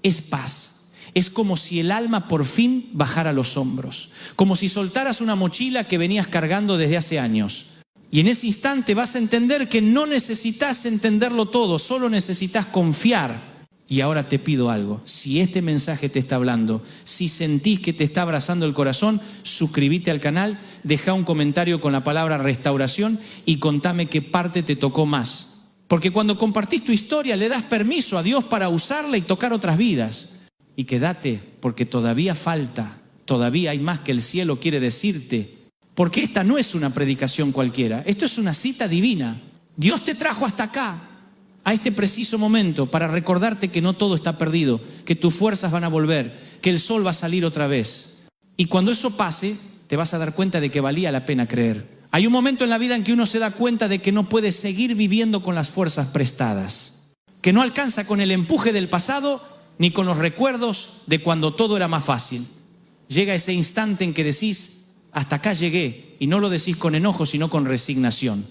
Es paz. Es como si el alma por fin bajara los hombros, como si soltaras una mochila que venías cargando desde hace años. Y en ese instante vas a entender que no necesitas entenderlo todo, solo necesitas confiar. Y ahora te pido algo, si este mensaje te está hablando, si sentís que te está abrazando el corazón, suscríbete al canal, deja un comentario con la palabra restauración y contame qué parte te tocó más. Porque cuando compartís tu historia le das permiso a Dios para usarla y tocar otras vidas. Y quédate, porque todavía falta, todavía hay más que el cielo quiere decirte. Porque esta no es una predicación cualquiera, esto es una cita divina. Dios te trajo hasta acá, a este preciso momento, para recordarte que no todo está perdido, que tus fuerzas van a volver, que el sol va a salir otra vez. Y cuando eso pase, te vas a dar cuenta de que valía la pena creer. Hay un momento en la vida en que uno se da cuenta de que no puede seguir viviendo con las fuerzas prestadas, que no alcanza con el empuje del pasado ni con los recuerdos de cuando todo era más fácil. Llega ese instante en que decís, hasta acá llegué, y no lo decís con enojo, sino con resignación.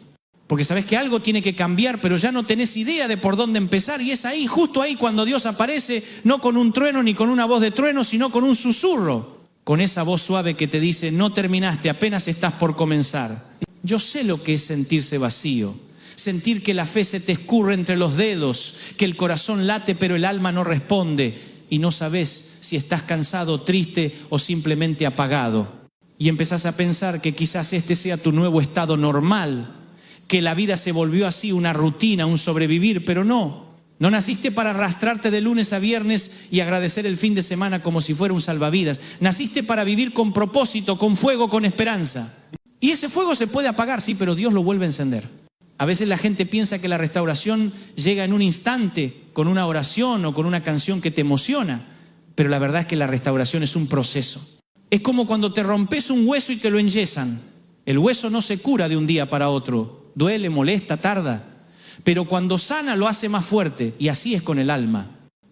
Porque sabés que algo tiene que cambiar, pero ya no tenés idea de por dónde empezar, y es ahí, justo ahí, cuando Dios aparece, no con un trueno ni con una voz de trueno, sino con un susurro, con esa voz suave que te dice, no terminaste, apenas estás por comenzar. Yo sé lo que es sentirse vacío, sentir que la fe se te escurre entre los dedos, que el corazón late pero el alma no responde, y no sabés si estás cansado, triste o simplemente apagado. Y empezás a pensar que quizás este sea tu nuevo estado normal, que la vida se volvió así, una rutina, un sobrevivir, pero no. No naciste para arrastrarte de lunes a viernes y agradecer el fin de semana como si fuera un salvavidas. Naciste para vivir con propósito, con fuego, con esperanza. Y ese fuego se puede apagar, sí, pero Dios lo vuelve a encender. A veces la gente piensa que la restauración llega en un instante, con una oración o con una canción que te emociona, pero la verdad es que la restauración es un proceso. Es como cuando te rompes un hueso y te lo enyesan. El hueso no se cura de un día para otro. Duele, molesta, tarda. Pero cuando sana lo hace más fuerte. Y así es con el alma.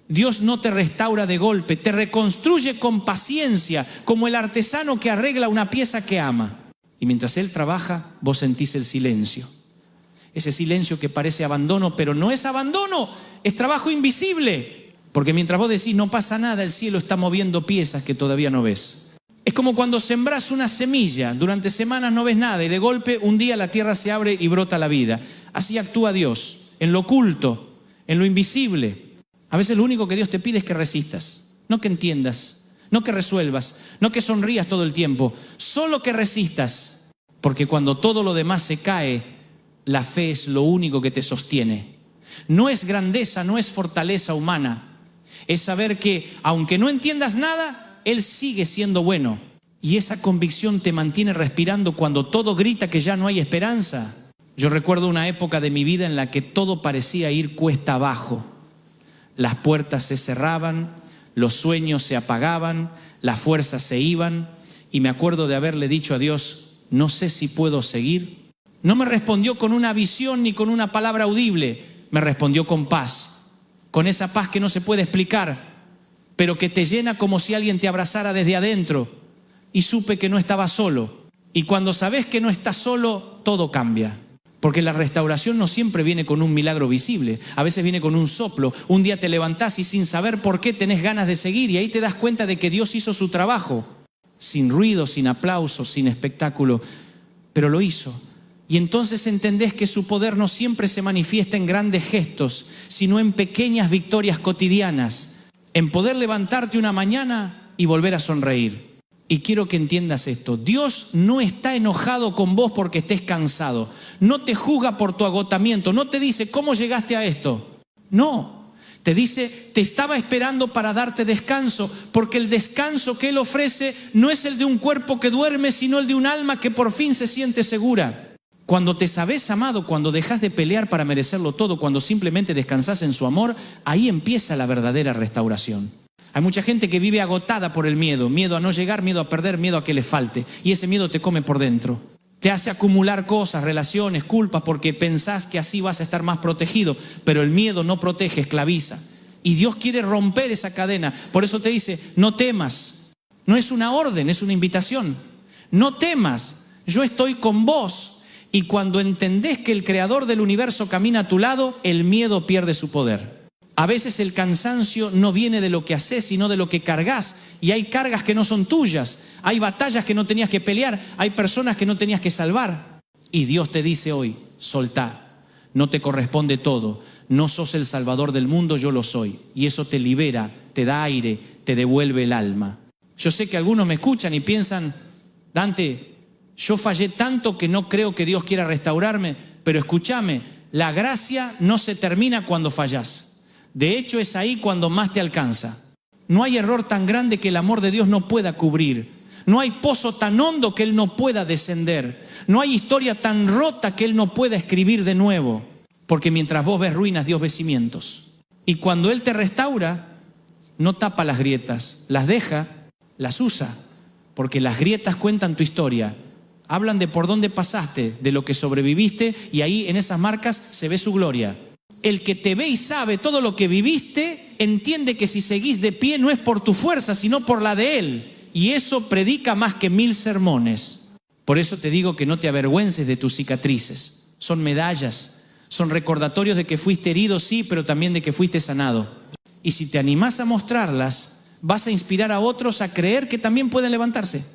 Dios no te restaura de golpe, te reconstruye con paciencia, como el artesano que arregla una pieza que ama. Y mientras Él trabaja, vos sentís el silencio. ese silencio que parece abandono, pero no es abandono, es trabajo invisible. Porque mientras vos decís no pasa nada, el cielo está moviendo piezas que todavía no ves. Es como cuando sembrás una semilla, durante semanas no ves nada y de golpe un día la tierra se abre y brota la vida. Así actúa Dios, en lo oculto, en lo invisible. A veces lo único que Dios te pide es que resistas, no que entiendas, no que resuelvas, no que sonrías todo el tiempo, solo que resistas. Porque cuando todo lo demás se cae, la fe es lo único que te sostiene. No es grandeza, no es fortaleza humana. Es saber que, aunque no entiendas nada, Él sigue siendo bueno. Y esa convicción te mantiene respirando cuando todo grita que ya no hay esperanza. Yo recuerdo una época de mi vida en la que todo parecía ir cuesta abajo. Las puertas se cerraban, los sueños se apagaban, las fuerzas se iban. Y me acuerdo de haberle dicho a Dios, no sé si puedo seguir. No me respondió con una visión ni con una palabra audible. Me respondió con paz. Con esa paz que no se puede explicar, pero que te llena como si alguien te abrazara desde adentro. Y supe que no estaba solo. Y cuando sabes que no estás solo, todo cambia. Porque la restauración no siempre viene con un milagro visible. A veces viene con un soplo. Un día te levantás y sin saber por qué tenés ganas de seguir. Y ahí te das cuenta de que Dios hizo su trabajo. Sin ruido, sin aplausos, sin espectáculo. Pero lo hizo. Y entonces entendés que su poder no siempre se manifiesta en grandes gestos, sino en pequeñas victorias cotidianas, en poder levantarte una mañana y volver a sonreír. Y quiero que entiendas esto, Dios no está enojado con vos porque estés cansado, no te juzga por tu agotamiento, no te dice ¿cómo llegaste a esto? No, te dice te estaba esperando para darte descanso, porque el descanso que Él ofrece no es el de un cuerpo que duerme, sino el de un alma que por fin se siente segura. Cuando te sabes amado, cuando dejas de pelear para merecerlo todo, cuando simplemente descansás en su amor, ahí empieza la verdadera restauración. Hay mucha gente que vive agotada por el miedo, miedo a no llegar, miedo a perder, miedo a que le falte. Y ese miedo te come por dentro. Te hace acumular cosas, relaciones, culpas, porque pensás que así vas a estar más protegido. Pero el miedo no protege, esclaviza. Y Dios quiere romper esa cadena. Por eso te dice, no temas. No es una orden, es una invitación. No temas, yo estoy con vos. Y cuando entendés que el creador del universo camina a tu lado, el miedo pierde su poder. A veces el cansancio no viene de lo que haces, sino de lo que cargas. Y hay cargas que no son tuyas. Hay batallas que no tenías que pelear. Hay personas que no tenías que salvar. Y Dios te dice hoy, soltá. No te corresponde todo. No sos el salvador del mundo, yo lo soy. Y eso te libera, te da aire, te devuelve el alma. Yo sé que algunos me escuchan y piensan, Dante, yo fallé tanto que no creo que Dios quiera restaurarme, pero escúchame, la gracia no se termina cuando fallás. De hecho, es ahí cuando más te alcanza. No hay error tan grande que el amor de Dios no pueda cubrir. No hay pozo tan hondo que Él no pueda descender. No hay historia tan rota que Él no pueda escribir de nuevo. Porque mientras vos ves ruinas, Dios ve cimientos. Y cuando Él te restaura, no tapa las grietas, las deja, las usa. Porque las grietas cuentan tu historia. Hablan de por dónde pasaste, de lo que sobreviviste, y ahí en esas marcas se ve su gloria. El que te ve y sabe todo lo que viviste, entiende que si seguís de pie no es por tu fuerza, sino por la de Él. Y eso predica más que 1000 sermones. Por eso te digo que no te avergüences de tus cicatrices. Son medallas, son recordatorios de que fuiste herido, sí, pero también de que fuiste sanado. Y si te animás a mostrarlas, vas a inspirar a otros a creer que también pueden levantarse.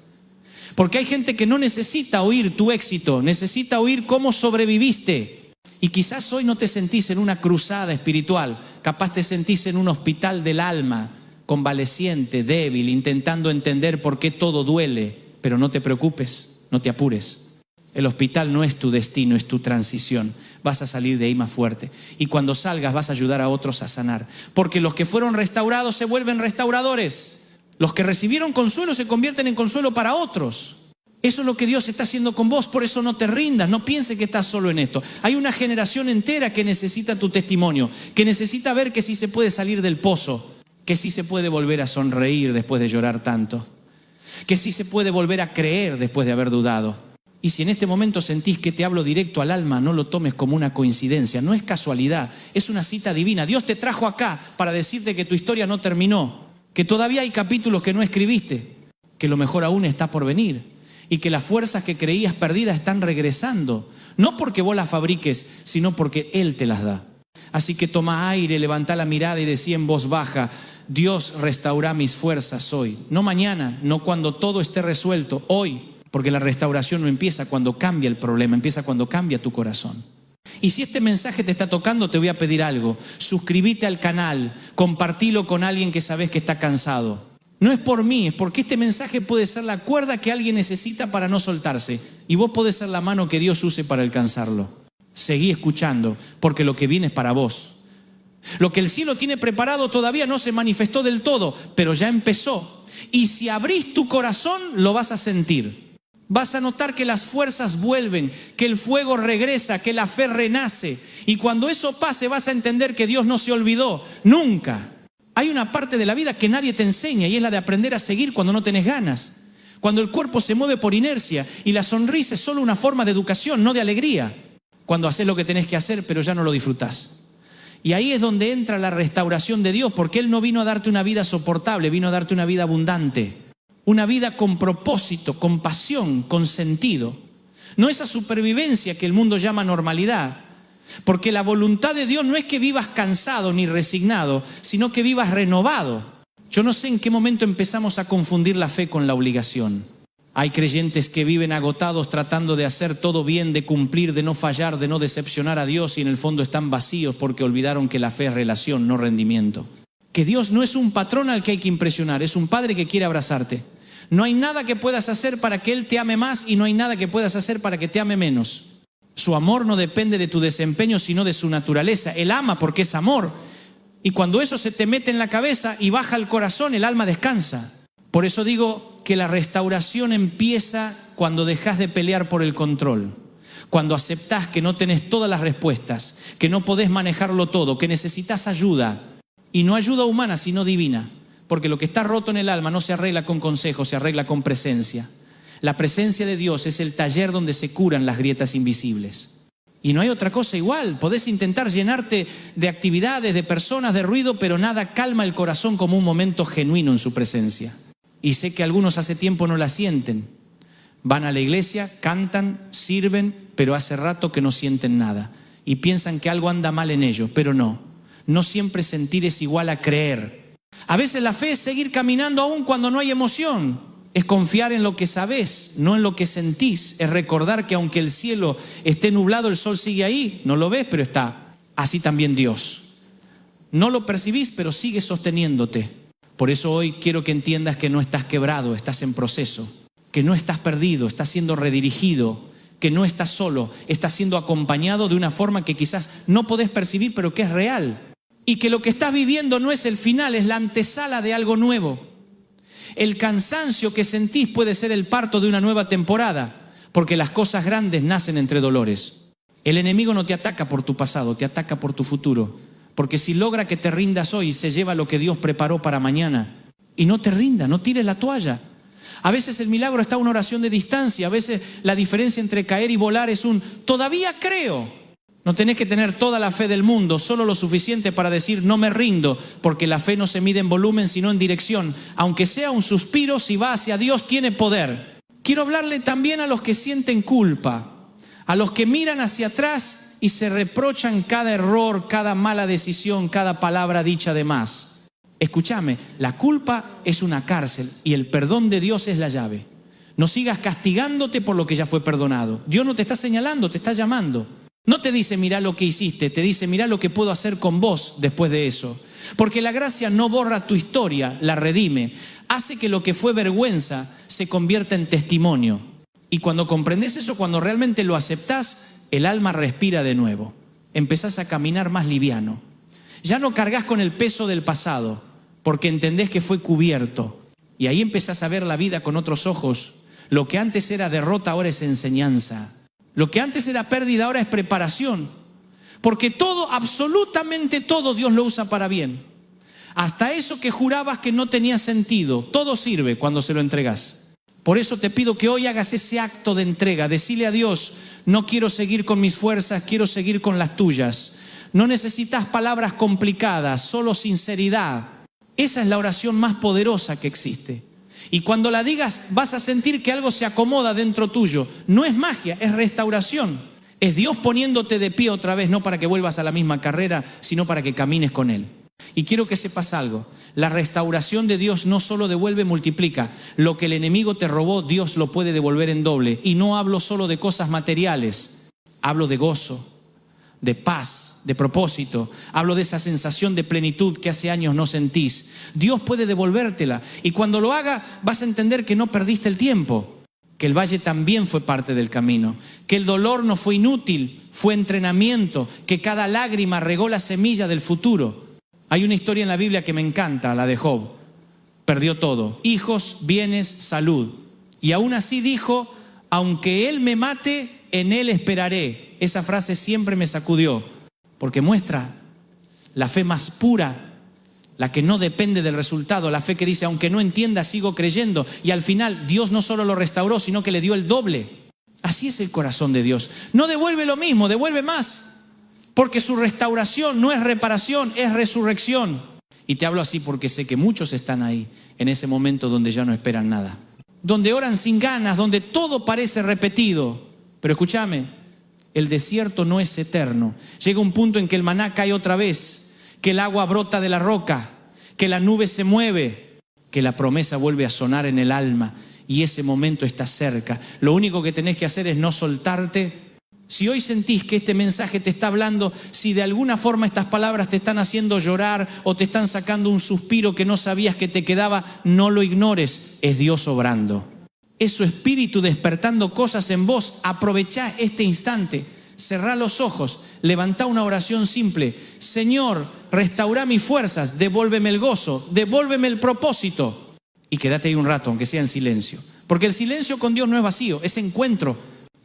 Porque hay gente que no necesita oír tu éxito, necesita oír cómo sobreviviste. Y quizás hoy no te sentís en una cruzada espiritual, capaz te sentís en un hospital del alma, convaleciente, débil, intentando entender por qué todo duele. Pero no te preocupes, no te apures. El hospital no es tu destino, es tu transición. Vas a salir de ahí más fuerte. Y cuando salgas vas a ayudar a otros a sanar. Porque los que fueron restaurados se vuelven restauradores. Los que recibieron consuelo se convierten en consuelo para otros. Eso es lo que Dios está haciendo con vos, por eso no te rindas, no pienses que estás solo en esto. Hay una generación entera que necesita tu testimonio, que necesita ver que sí se puede salir del pozo, que sí se puede volver a sonreír después de llorar tanto, que sí se puede volver a creer después de haber dudado. Y si en este momento sentís que te hablo directo al alma, no lo tomes como una coincidencia, no es casualidad, es una cita divina. Dios te trajo acá para decirte que tu historia no terminó, que todavía hay capítulos que no escribiste, que lo mejor aún está por venir. y que las fuerzas que creías perdidas están regresando. No porque vos las fabriques, sino porque Él te las da. Así que toma aire, levanta la mirada y decí en voz baja: Dios restaura mis fuerzas hoy. No mañana, no cuando todo esté resuelto, hoy. Porque la restauración no empieza cuando cambia el problema, empieza cuando cambia tu corazón. Y si este mensaje te está tocando, te voy a pedir algo. Suscríbete al canal, compartilo con alguien que sabes que está cansado. No es por mí, es porque este mensaje puede ser la cuerda que alguien necesita para no soltarse. Y vos podés ser la mano que Dios use para alcanzarlo. Seguí escuchando, porque lo que viene es para vos. Lo que el cielo tiene preparado todavía no se manifestó del todo, pero ya empezó. Y si abrís tu corazón, lo vas a sentir. Vas a notar que las fuerzas vuelven, que el fuego regresa, que la fe renace. Y cuando eso pase, vas a entender que Dios no se olvidó, nunca. Hay una parte de la vida que nadie te enseña y es la de aprender a seguir cuando no tenés ganas. Cuando el cuerpo se mueve por inercia y la sonrisa es solo una forma de educación, no de alegría. Cuando haces lo que tenés que hacer, pero ya no lo disfrutás. Y ahí es donde entra la restauración de Dios, porque Él no vino a darte una vida soportable, vino a darte una vida abundante. Una vida con propósito, con pasión, con sentido. No esa supervivencia que el mundo llama normalidad. Porque la voluntad de Dios no es que vivas cansado ni resignado, sino que vivas renovado. Yo no sé en qué momento empezamos a confundir la fe con la obligación. Hay creyentes que viven agotados tratando de hacer todo bien, de cumplir, de no fallar, de no decepcionar a Dios y en el fondo están vacíos porque olvidaron que la fe es relación, no rendimiento. Que Dios no es un patrón al que hay que impresionar, es un padre que quiere abrazarte. No hay nada que puedas hacer para que Él te ame más y no hay nada que puedas hacer para que te ame menos. Su amor no depende de tu desempeño, sino de su naturaleza. Él ama porque es amor. Y cuando eso se te mete en la cabeza y baja al corazón, el alma descansa. Por eso digo que la restauración empieza cuando dejas de pelear por el control. Cuando aceptás que no tenés todas las respuestas, que no podés manejarlo todo, que necesitas ayuda. Y no ayuda humana, sino divina. Porque lo que está roto en el alma no se arregla con consejos, se arregla con presencia. La presencia de Dios es el taller donde se curan las grietas invisibles. Y no hay otra cosa igual. Podés intentar llenarte de actividades, de personas, de ruido, pero nada calma el corazón como un momento genuino en su presencia. Y sé que algunos hace tiempo no la sienten. Van a la iglesia, cantan, sirven, pero hace rato que no sienten nada. Y piensan que algo anda mal en ellos, pero no. No siempre sentir es igual a creer. A veces la fe es seguir caminando aún cuando no hay emoción. Es confiar en lo que sabés, no en lo que sentís. Es recordar que aunque el cielo esté nublado, el sol sigue ahí. No lo ves, pero está. Así también Dios. No lo percibís, pero sigue sosteniéndote. Por eso hoy quiero que entiendas que no estás quebrado, estás en proceso. Que no estás perdido, estás siendo redirigido. Que no estás solo, estás siendo acompañado de una forma que quizás no podés percibir, pero que es real. Y que lo que estás viviendo no es el final, es la antesala de algo nuevo. El cansancio que sentís puede ser el parto de una nueva temporada, porque las cosas grandes nacen entre dolores. El enemigo no te ataca por tu pasado, te ataca por tu futuro. Porque si logra que te rindas hoy, se lleva lo que Dios preparó para mañana. Y no te rindas, no tires la toalla. A veces el milagro está a una oración de distancia, a veces la diferencia entre caer y volar es un todavía creo. No tenés que tener toda la fe del mundo, solo lo suficiente para decir no me rindo, porque la fe no se mide en volumen sino en dirección. Aunque sea un suspiro, si va hacia Dios tiene poder. Quiero hablarle también a los que sienten culpa, a los que miran hacia atrás y se reprochan cada error, cada mala decisión, cada palabra dicha de más. Escúchame, la culpa es una cárcel y el perdón de Dios es la llave. No sigas castigándote por lo que ya fue perdonado. Dios no te está señalando, te está llamando. No te dice mirá lo que hiciste, te dice mirá lo que puedo hacer con vos después de eso. Porque la gracia no borra tu historia, la redime. Hace que lo que fue vergüenza se convierta en testimonio. Y cuando comprendes eso, cuando realmente lo aceptás, el alma respira de nuevo. Empezás a caminar más liviano. Ya no cargas con el peso del pasado, porque entendés que fue cubierto. Y ahí empezás a ver la vida con otros ojos. Lo que antes era derrota ahora es enseñanza. Lo que antes era pérdida ahora es preparación. Porque todo, absolutamente todo, Dios lo usa para bien. Hasta eso que jurabas que no tenía sentido, todo sirve cuando se lo entregás. Por eso te pido que hoy hagas ese acto de entrega. Decile a Dios, no quiero seguir con mis fuerzas, quiero seguir con las tuyas. No necesitas palabras complicadas, solo sinceridad. Esa es la oración más poderosa que existe. Y cuando la digas, vas a sentir que algo se acomoda dentro tuyo. No es magia, es restauración. Es Dios poniéndote de pie otra vez, no para que vuelvas a la misma carrera, sino para que camines con Él. Y quiero que sepas algo. La restauración de Dios no solo devuelve, multiplica. Lo que el enemigo te robó, Dios lo puede devolver en doble. Y no hablo solo de cosas materiales. Hablo de gozo, de paz, de propósito. Hablo de esa sensación de plenitud que hace años no sentís. Dios puede devolvértela. Y cuando lo haga, vas a entender que no perdiste el tiempo. Que el valle también fue parte del camino. Que el dolor no fue inútil, fue entrenamiento. Que cada lágrima regó la semilla del futuro. Hay una historia en la Biblia que me encanta, la de Job. Perdió todo, hijos, bienes, salud. Y aún así dijo, aunque él me mate, en él esperaré. Esa frase siempre me sacudió, porque muestra la fe más pura, la que no depende del resultado, la fe que dice, aunque no entienda, sigo creyendo. Y al final Dios no solo lo restauró, sino que le dio el doble. Así es el corazón de Dios. No devuelve lo mismo, devuelve más. Porque su restauración no es reparación, es resurrección. Y te hablo así porque sé que muchos están ahí, en ese momento donde ya no esperan nada. Donde oran sin ganas, donde todo parece repetido. Pero escúchame, el desierto no es eterno. Llega un punto en que el maná cae otra vez, que el agua brota de la roca, que la nube se mueve, que la promesa vuelve a sonar en el alma. Y ese momento está cerca. Lo único que tenés que hacer es no soltarte. Si hoy sentís que este mensaje te está hablando, si de alguna forma estas palabras te están haciendo llorar o te están sacando un suspiro que no sabías que te quedaba, no lo ignores, es Dios obrando. Es su espíritu despertando cosas en vos. Aprovechá este instante, cerrá los ojos, levantá una oración simple. Señor, restaurá mis fuerzas, devuélveme el gozo, devuélveme el propósito. Y quédate ahí un rato, aunque sea en silencio. Porque el silencio con Dios no es vacío, es encuentro.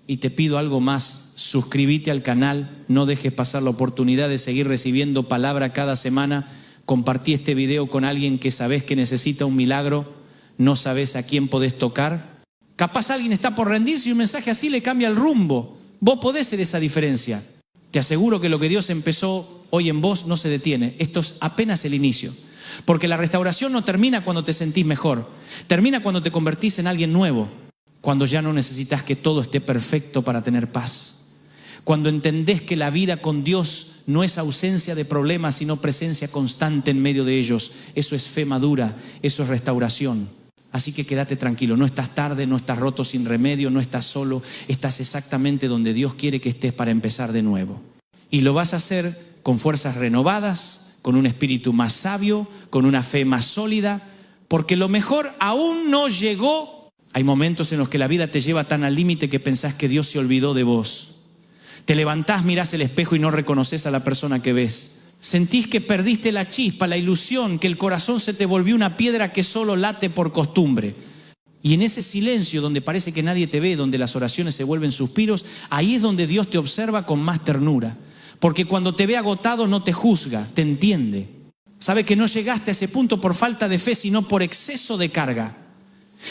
Y te pido algo más, suscríbete al canal, no dejes pasar la oportunidad de seguir recibiendo palabra cada semana. Compartí este video con alguien que sabes que necesita un milagro, no sabes a quién podés tocar. Capaz alguien está por rendirse y un mensaje así le cambia el rumbo. Vos podés ser esa diferencia. Te aseguro que lo que Dios empezó hoy en vos no se detiene. Esto es apenas el inicio. Porque la restauración no termina cuando te sentís mejor, termina cuando te convertís en alguien nuevo. Cuando ya no necesitas que todo esté perfecto para tener paz. Cuando entendés que la vida con Dios no es ausencia de problemas, sino presencia constante en medio de ellos. Eso es fe madura, eso es restauración. Así que quédate tranquilo, no estás tarde, no estás roto sin remedio, no estás solo. Estás exactamente donde Dios quiere que estés para empezar de nuevo. Y lo vas a hacer con fuerzas renovadas, con un espíritu más sabio, con una fe más sólida, porque lo mejor aún no llegó. Hay momentos en los que la vida te lleva tan al límite que pensás que Dios se olvidó de vos. Te levantás, mirás el espejo y no reconoces a la persona que ves. Sentís que perdiste la chispa, la ilusión, que el corazón se te volvió una piedra que solo late por costumbre. Y en ese silencio donde parece que nadie te ve, donde las oraciones se vuelven suspiros, ahí es donde Dios te observa con más ternura. Porque cuando te ve agotado no te juzga, te entiende. Sabe que no llegaste a ese punto por falta de fe, sino por exceso de carga.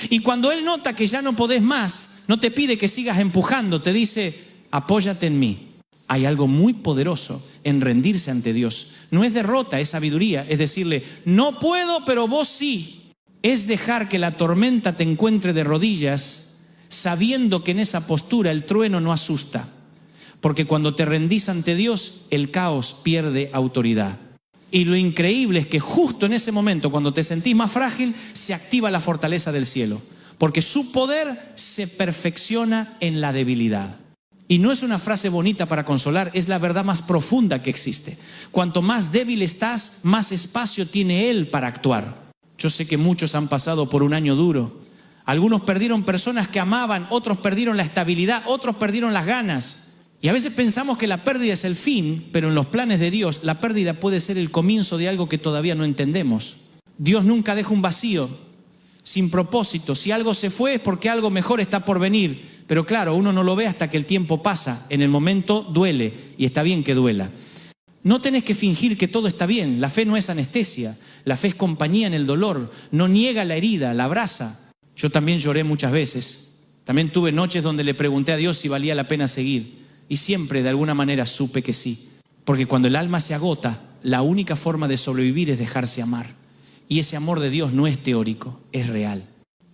Y cuando Él nota que ya no podés más, no te pide que sigas empujando, te dice, apóyate en mí. Hay algo muy poderoso en rendirse ante Dios. No es derrota, es sabiduría. Es decirle, no puedo, pero vos sí. Es dejar que la tormenta te encuentre de rodillas, sabiendo que en esa postura el trueno no asusta. Porque cuando te rendís ante Dios, el caos pierde autoridad. Y lo increíble es que justo en ese momento, cuando te sentís más frágil, se activa la fortaleza del cielo. Porque su poder se perfecciona en la debilidad. Y no es una frase bonita para consolar, es la verdad más profunda que existe. Cuanto más débil estás, más espacio tiene Él para actuar. Yo sé que muchos han pasado por un año duro. Algunos perdieron personas que amaban, otros perdieron la estabilidad, otros perdieron las ganas. Y a veces pensamos que la pérdida es el fin, pero en los planes de Dios, la pérdida puede ser el comienzo de algo que todavía no entendemos. Dios nunca deja un vacío, sin propósito. Si algo se fue es porque algo mejor está por venir. Pero claro, uno no lo ve hasta que el tiempo pasa. En el momento duele, y está bien que duela. No tenés que fingir que todo está bien. La fe no es anestesia. La fe es compañía en el dolor. No niega la herida, la abraza. Yo también lloré muchas veces. También tuve noches donde le pregunté a Dios si valía la pena seguir. Y siempre de alguna manera supe que sí. Porque cuando el alma se agota, la única forma de sobrevivir es dejarse amar. Y ese amor de Dios no es teórico, es real.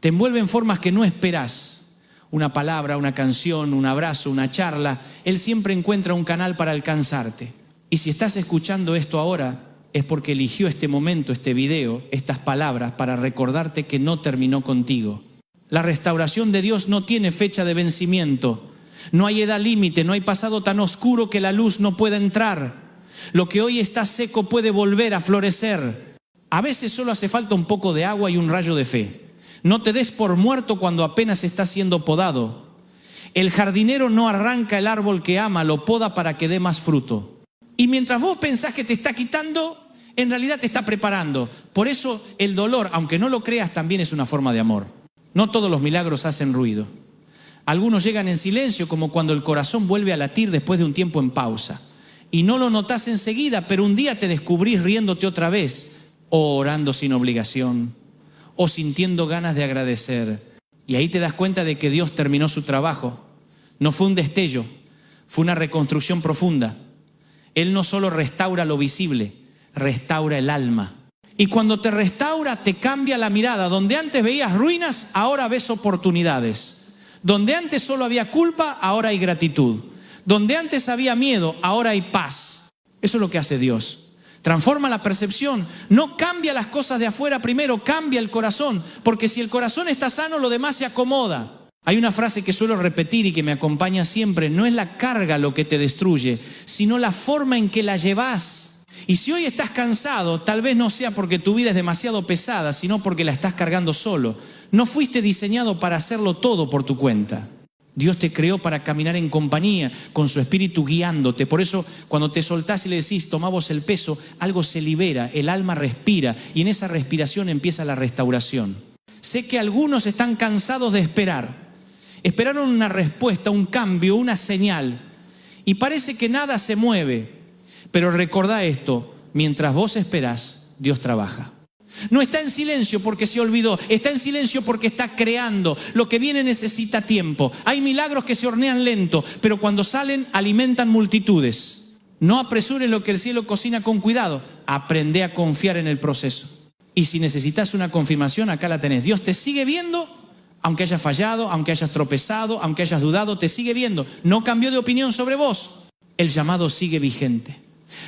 Te envuelve en formas que no esperás. Una palabra, una canción, un abrazo, una charla. Él siempre encuentra un canal para alcanzarte. Y si estás escuchando esto ahora, es porque eligió este momento, este video, estas palabras para recordarte que no terminó contigo. La restauración de Dios no tiene fecha de vencimiento. No hay edad límite, no hay pasado tan oscuro que la luz no pueda entrar. Lo que hoy está seco puede volver a florecer. A veces solo hace falta un poco de agua y un rayo de fe. No te des por muerto cuando apenas está siendo podado. El jardinero no arranca el árbol que ama, lo poda para que dé más fruto. Y mientras vos pensás que te está quitando, en realidad te está preparando. Por eso el dolor, aunque no lo creas, también es una forma de amor. No todos los milagros hacen ruido. Algunos llegan en silencio, como cuando el corazón vuelve a latir después de un tiempo en pausa. Y no lo notás enseguida, pero un día te descubrís riéndote otra vez, o orando sin obligación, o sintiendo ganas de agradecer. Y ahí te das cuenta de que Dios terminó su trabajo. No fue un destello, fue una reconstrucción profunda. Él no solo restaura lo visible, restaura el alma. Y cuando te restaura, te cambia la mirada. Donde antes veías ruinas, ahora ves oportunidades. Donde antes solo había culpa, ahora hay gratitud. Donde antes había miedo, ahora hay paz. Eso es lo que hace Dios. Transforma la percepción. No cambia las cosas de afuera primero, cambia el corazón. Porque si el corazón está sano, lo demás se acomoda. Hay una frase que suelo repetir y que me acompaña siempre. No es la carga lo que te destruye, sino la forma en que la llevas. Y si hoy estás cansado, tal vez no sea porque tu vida es demasiado pesada, sino porque la estás cargando solo. No fuiste diseñado para hacerlo todo por tu cuenta. Dios te creó para caminar en compañía, con su espíritu guiándote. Por eso, cuando te soltás y le decís, tomá vos el peso, algo se libera, el alma respira, y en esa respiración empieza la restauración. Sé que algunos están cansados de esperar. Esperaron una respuesta, un cambio, una señal, y parece que nada se mueve. Pero recordá esto, mientras vos esperás, Dios trabaja. No está en silencio porque se olvidó, está en silencio porque está creando. Lo que viene necesita tiempo. Hay milagros que se hornean lento, pero cuando salen alimentan multitudes. No apresures lo que el cielo cocina con cuidado. Aprende a confiar en el proceso. Y si necesitas una confirmación, acá la tenés. Dios te sigue viendo, aunque hayas fallado, aunque hayas tropezado, aunque hayas dudado, te sigue viendo. No cambió de opinión sobre vos. El llamado sigue vigente.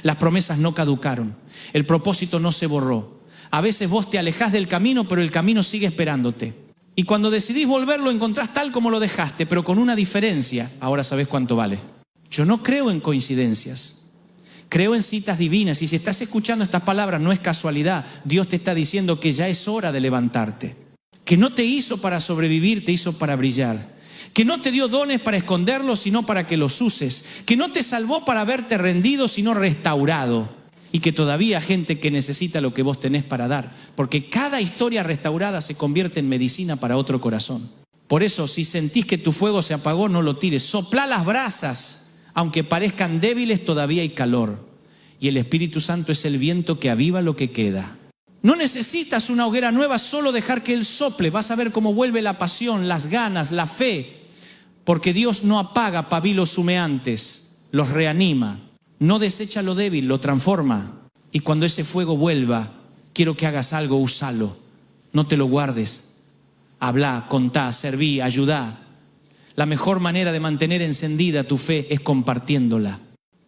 Las promesas no caducaron. El propósito no se borró. A veces vos te alejás del camino, pero el camino sigue esperándote. Y cuando decidís volver, lo encontrás tal como lo dejaste, pero con una diferencia. Ahora sabés cuánto vale. Yo no creo en coincidencias. Creo en citas divinas. Y si estás escuchando estas palabras, no es casualidad. Dios te está diciendo que ya es hora de levantarte. Que no te hizo para sobrevivir, te hizo para brillar. Que no te dio dones para esconderlos, sino para que los uses. Que no te salvó para verte rendido, sino restaurado. Y que todavía hay gente que necesita lo que vos tenés para dar. Porque cada historia restaurada se convierte en medicina para otro corazón. Por eso, si sentís que tu fuego se apagó, no lo tires. Soplá las brasas. Aunque parezcan débiles, todavía hay calor. Y el Espíritu Santo es el viento que aviva lo que queda. No necesitas una hoguera nueva, solo dejar que Él sople. Vas a ver cómo vuelve la pasión, las ganas, la fe. Porque Dios no apaga pabilos humeantes, los reanima. No desecha lo débil, lo transforma. Y cuando ese fuego vuelva, quiero que hagas algo, úsalo. No te lo guardes. Habla, contá, serví, ayudá. La mejor manera de mantener encendida tu fe es compartiéndola.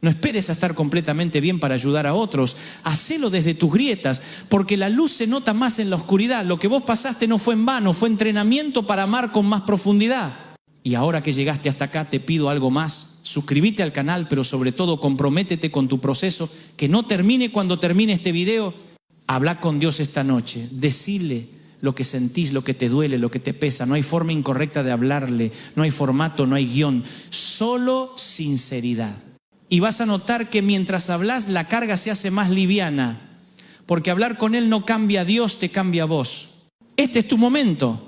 No esperes a estar completamente bien para ayudar a otros. Hacelo desde tus grietas, porque la luz se nota más en la oscuridad. Lo que vos pasaste no fue en vano, fue entrenamiento para amar con más profundidad. Y ahora que llegaste hasta acá, te pido algo más. Suscríbete al canal, pero sobre todo comprométete con tu proceso. Que no termine cuando termine este video. Habla con Dios esta noche. Decile lo que sentís, lo que te duele, lo que te pesa. No hay forma incorrecta de hablarle. No hay formato, no hay guión. Solo sinceridad. Y vas a notar que mientras hablas, la carga se hace más liviana. Porque hablar con Él no cambia a Dios, te cambia a vos. Este es tu momento.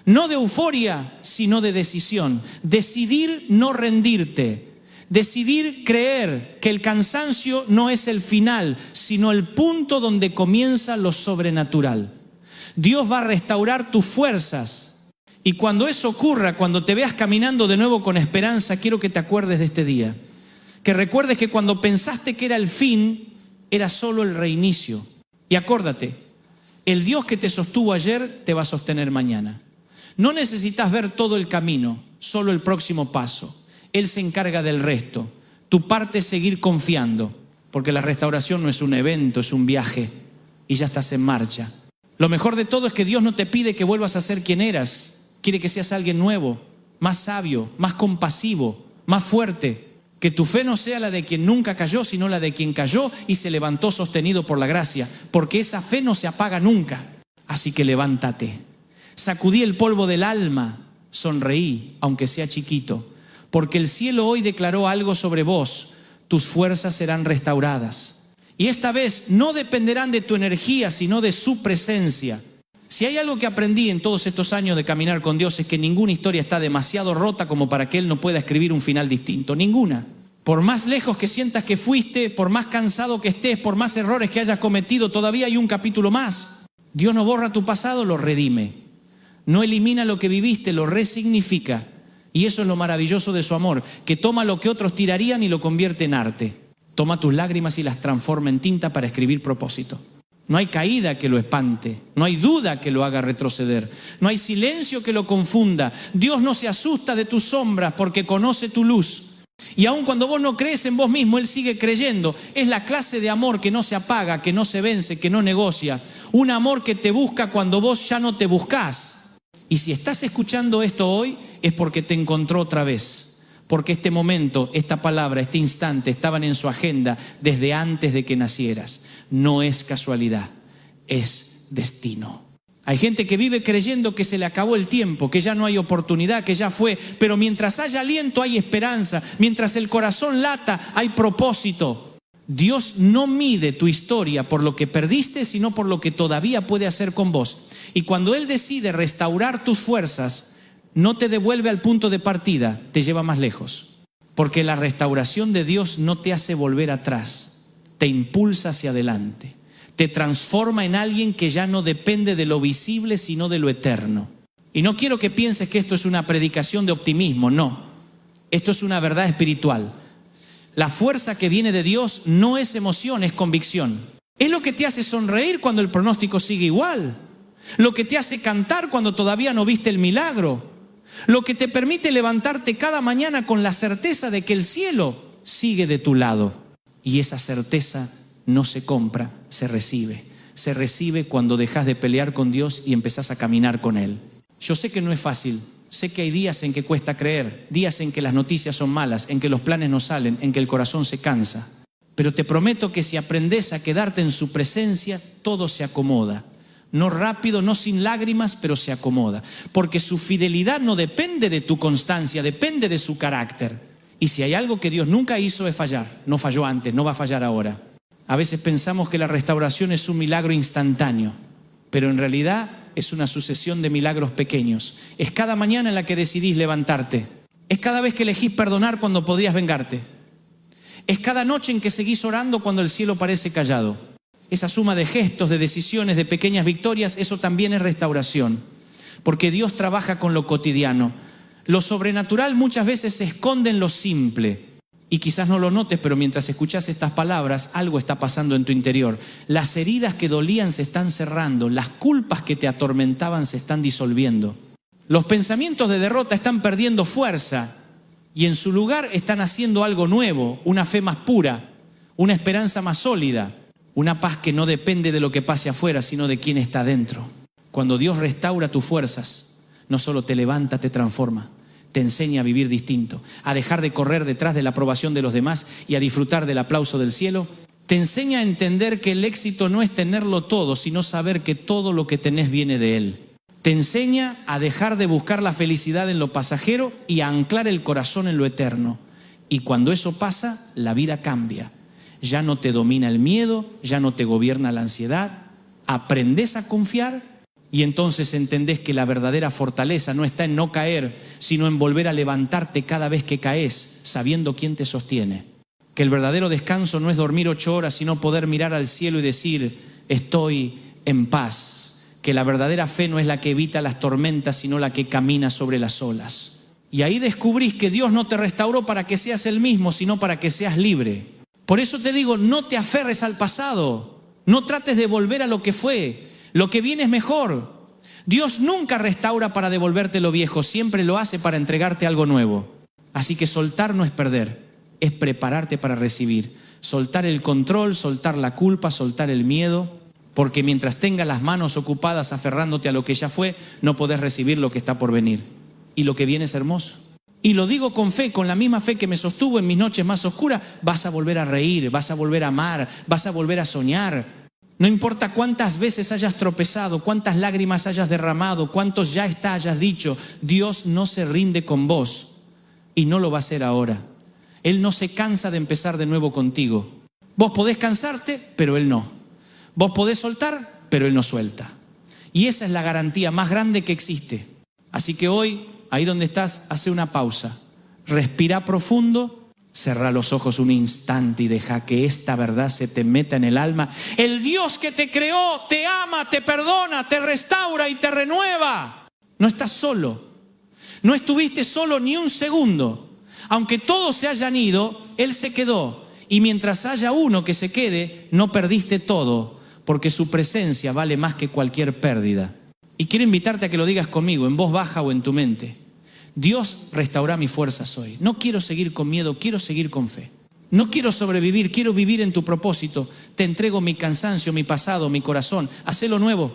No de euforia, sino de decisión. Decidir no rendirte. Decidir creer que el cansancio no es el final, sino el punto donde comienza lo sobrenatural. Dios va a restaurar tus fuerzas. Y cuando eso ocurra, cuando te veas caminando de nuevo con esperanza, quiero que te acuerdes de este día. Que recuerdes que cuando pensaste que era el fin, era solo el reinicio. Y acuérdate, el Dios que te sostuvo ayer te va a sostener mañana. No necesitas ver todo el camino, solo el próximo paso. Él se encarga del resto. Tu parte es seguir confiando, porque la restauración no es un evento, es un viaje y ya estás en marcha. Lo mejor de todo es que Dios no te pide que vuelvas a ser quien eras. Quiere que seas alguien nuevo, más sabio, más compasivo, más fuerte. Que tu fe no sea la de quien nunca cayó, sino la de quien cayó y se levantó sostenido por la gracia, porque esa fe no se apaga nunca. Así que levántate. Sacudí el polvo del alma, sonreí, aunque sea chiquito, porque el cielo hoy declaró algo sobre vos, tus fuerzas serán restauradas. Y esta vez no dependerán de tu energía, sino de su presencia. Si hay algo que aprendí en todos estos años de caminar con Dios es que ninguna historia está demasiado rota como para que Él no pueda escribir un final distinto. Ninguna. Por más lejos que sientas que fuiste, por más cansado que estés, por más errores que hayas cometido, todavía hay un capítulo más. Dios no borra tu pasado, lo redime. No elimina lo que viviste, lo resignifica. Y eso es lo maravilloso de su amor, que toma lo que otros tirarían y lo convierte en arte. Toma tus lágrimas y las transforma en tinta para escribir propósito. No hay caída que lo espante, no hay duda que lo haga retroceder, no hay silencio que lo confunda. Dios no se asusta de tus sombras porque conoce tu luz. Y aun cuando vos no crees en vos mismo, Él sigue creyendo. Es la clase de amor que no se apaga, que no se vence, que no negocia. Un amor que te busca cuando vos ya no te buscás. Y si estás escuchando esto hoy, es porque te encontró otra vez. Porque este momento, esta palabra, este instante estaban en su agenda desde antes de que nacieras. No es casualidad, es destino. Hay gente que vive creyendo que se le acabó el tiempo, que ya no hay oportunidad, que ya fue. Pero mientras haya aliento hay esperanza, mientras el corazón lata hay propósito. Dios no mide tu historia por lo que perdiste, sino por lo que todavía puede hacer con vos. Y cuando Él decide restaurar tus fuerzas, no te devuelve al punto de partida, te lleva más lejos. Porque la restauración de Dios no te hace volver atrás, te impulsa hacia adelante. Te transforma en alguien que ya no depende de lo visible, sino de lo eterno. Y no quiero que pienses que esto es una predicación de optimismo, no. Esto es una verdad espiritual. La fuerza que viene de Dios no es emoción, es convicción. Es lo que te hace sonreír cuando el pronóstico sigue igual. Lo que te hace cantar cuando todavía no viste el milagro. Lo que te permite levantarte cada mañana con la certeza de que el cielo sigue de tu lado. Y esa certeza no se compra, se recibe. Se recibe cuando dejas de pelear con Dios y empezás a caminar con Él. Yo sé que no es fácil. Sé que hay días en que cuesta creer, días en que las noticias son malas, en que los planes no salen, en que el corazón se cansa. Pero te prometo que si aprendes a quedarte en su presencia, todo se acomoda. No rápido, no sin lágrimas, pero se acomoda. Porque su fidelidad no depende de tu constancia, depende de su carácter. Y si hay algo que Dios nunca hizo es fallar. No falló antes, no va a fallar ahora. A veces pensamos que la restauración es un milagro instantáneo, pero en realidad es una sucesión de milagros pequeños. Es cada mañana en la que decidís levantarte. Es cada vez que elegís perdonar cuando podrías vengarte. Es cada noche en que seguís orando cuando el cielo parece callado. Esa suma de gestos, de decisiones, de pequeñas victorias, eso también es restauración. Porque Dios trabaja con lo cotidiano. Lo sobrenatural muchas veces se esconde en lo simple. Y quizás no lo notes, pero mientras escuchas estas palabras, algo está pasando en tu interior. Las heridas que dolían se están cerrando. Las culpas que te atormentaban se están disolviendo. Los pensamientos de derrota están perdiendo fuerza. Y en su lugar están haciendo algo nuevo. Una fe más pura. Una esperanza más sólida. Una paz que no depende de lo que pase afuera, sino de quién está dentro. Cuando Dios restaura tus fuerzas, no solo te levanta, te transforma. Te enseña a vivir distinto, a dejar de correr detrás de la aprobación de los demás y a disfrutar del aplauso del cielo. Te enseña a entender que el éxito no es tenerlo todo, sino saber que todo lo que tenés viene de Él. Te enseña a dejar de buscar la felicidad en lo pasajero y a anclar el corazón en lo eterno. Y cuando eso pasa, la vida cambia. Ya no te domina el miedo, ya no te gobierna la ansiedad. Aprendés a confiar. Y entonces entendés que la verdadera fortaleza no está en no caer, sino en volver a levantarte cada vez que caes, sabiendo quién te sostiene. Que el verdadero descanso no es dormir 8 horas, sino poder mirar al cielo y decir, estoy en paz. Que la verdadera fe no es la que evita las tormentas, sino la que camina sobre las olas. Y ahí descubrís que Dios no te restauró para que seas el mismo, sino para que seas libre. Por eso te digo, no te aferres al pasado. No trates de volver a lo que fue. Lo que viene es mejor. Dios nunca restaura para devolverte lo viejo, siempre lo hace para entregarte algo nuevo. Así que soltar no es perder, es prepararte para recibir. Soltar el control, soltar la culpa, soltar el miedo, porque mientras tengas las manos ocupadas aferrándote a lo que ya fue, no podés recibir lo que está por venir. Y lo que viene es hermoso. Y lo digo con fe, con la misma fe que me sostuvo en mis noches más oscuras. Vas a volver a reír, vas a volver a amar, vas a volver a soñar. No importa cuántas veces hayas tropezado, cuántas lágrimas hayas derramado, cuántos ya está hayas dicho, Dios no se rinde con vos y no lo va a hacer ahora. Él no se cansa de empezar de nuevo contigo. Vos podés cansarte, pero Él no. Vos podés soltar, pero Él no suelta. Y esa es la garantía más grande que existe. Así que hoy, ahí donde estás, hace una pausa. Respira profundo, cerrá los ojos un instante y deja que esta verdad se te meta en el alma. El Dios que te creó, te ama, te perdona, te restaura y te renueva. No estás solo. No estuviste solo ni un segundo. Aunque todos se hayan ido, Él se quedó. Y mientras haya uno que se quede, no perdiste todo, porque su presencia vale más que cualquier pérdida. Y quiero invitarte a que lo digas conmigo, en voz baja o en tu mente. Dios, restaura mis fuerzas hoy. No quiero seguir con miedo, quiero seguir con fe. No quiero sobrevivir, quiero vivir en tu propósito. Te entrego mi cansancio, mi pasado, mi corazón. Hacelo nuevo.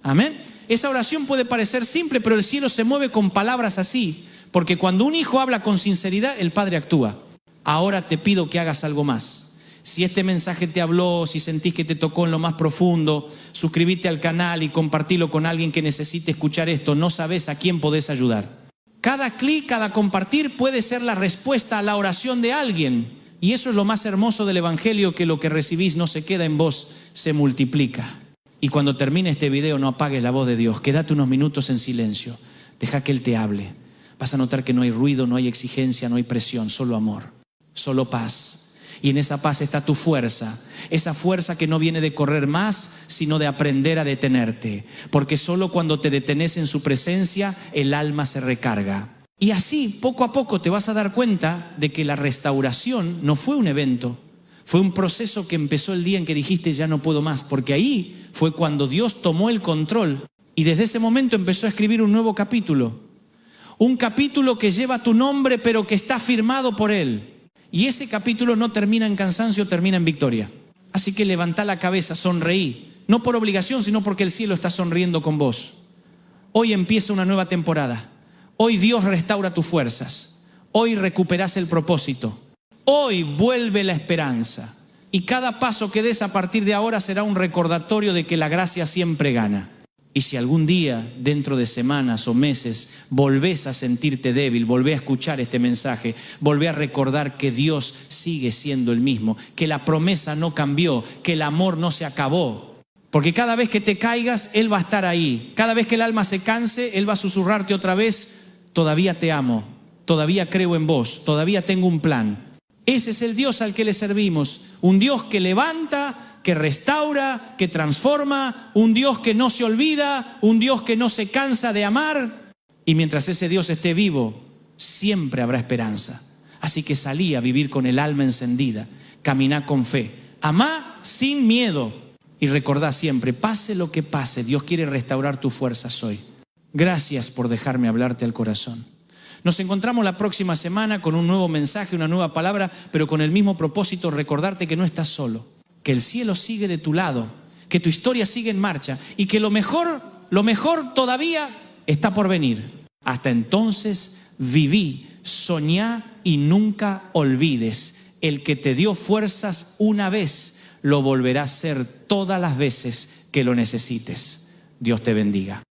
Amén. Esa oración puede parecer simple, pero el cielo se mueve con palabras así. Porque cuando un hijo habla con sinceridad, el Padre actúa. Ahora te pido que hagas algo más. Si este mensaje te habló, si sentís que te tocó en lo más profundo, suscríbete al canal y compartilo con alguien que necesite escuchar esto. No sabes a quién podés ayudar. Cada clic, cada compartir puede ser la respuesta a la oración de alguien. Y eso es lo más hermoso del Evangelio, que lo que recibís no se queda en vos, se multiplica. Y cuando termine este video, no apagues la voz de Dios. Quédate unos minutos en silencio. Deja que Él te hable. Vas a notar que no hay ruido, no hay exigencia, no hay presión, solo amor, solo paz. Y en esa paz está tu fuerza, esa fuerza que no viene de correr más, sino de aprender a detenerte. Porque solo cuando te detenés en su presencia, el alma se recarga. Y así, poco a poco, te vas a dar cuenta de que la restauración no fue un evento, fue un proceso que empezó el día en que dijiste ya no puedo más. Porque ahí fue cuando Dios tomó el control y desde ese momento empezó a escribir un nuevo capítulo. Un capítulo que lleva tu nombre, pero que está firmado por Él. Y ese capítulo no termina en cansancio, termina en victoria. Así que levantá la cabeza, sonreí. No por obligación, sino porque el cielo está sonriendo con vos. Hoy empieza una nueva temporada. Hoy Dios restaura tus fuerzas. Hoy recuperás el propósito. Hoy vuelve la esperanza. Y cada paso que des a partir de ahora será un recordatorio de que la gracia siempre gana. Y si algún día, dentro de semanas o meses, volvés a sentirte débil, volvés a escuchar este mensaje, volvés a recordar que Dios sigue siendo el mismo, que la promesa no cambió, que el amor no se acabó. Porque cada vez que te caigas, Él va a estar ahí. Cada vez que el alma se canse, Él va a susurrarte otra vez, todavía te amo, todavía creo en vos, todavía tengo un plan. Ese es el Dios al que le servimos, un Dios que levanta, que restaura, que transforma, un Dios que no se olvida, un Dios que no se cansa de amar. Y mientras ese Dios esté vivo, siempre habrá esperanza. Así que salí a vivir con el alma encendida, caminá con fe, amá sin miedo y recordá siempre, pase lo que pase, Dios quiere restaurar tus fuerzas hoy. Gracias por dejarme hablarte al corazón. Nos encontramos la próxima semana con un nuevo mensaje, una nueva palabra, pero con el mismo propósito, recordarte que no estás solo. Que el cielo sigue de tu lado, que tu historia sigue en marcha y que lo mejor todavía está por venir. Hasta entonces, viví, soñá y nunca olvides. El que te dio fuerzas una vez, lo volverá a hacer todas las veces que lo necesites. Dios te bendiga.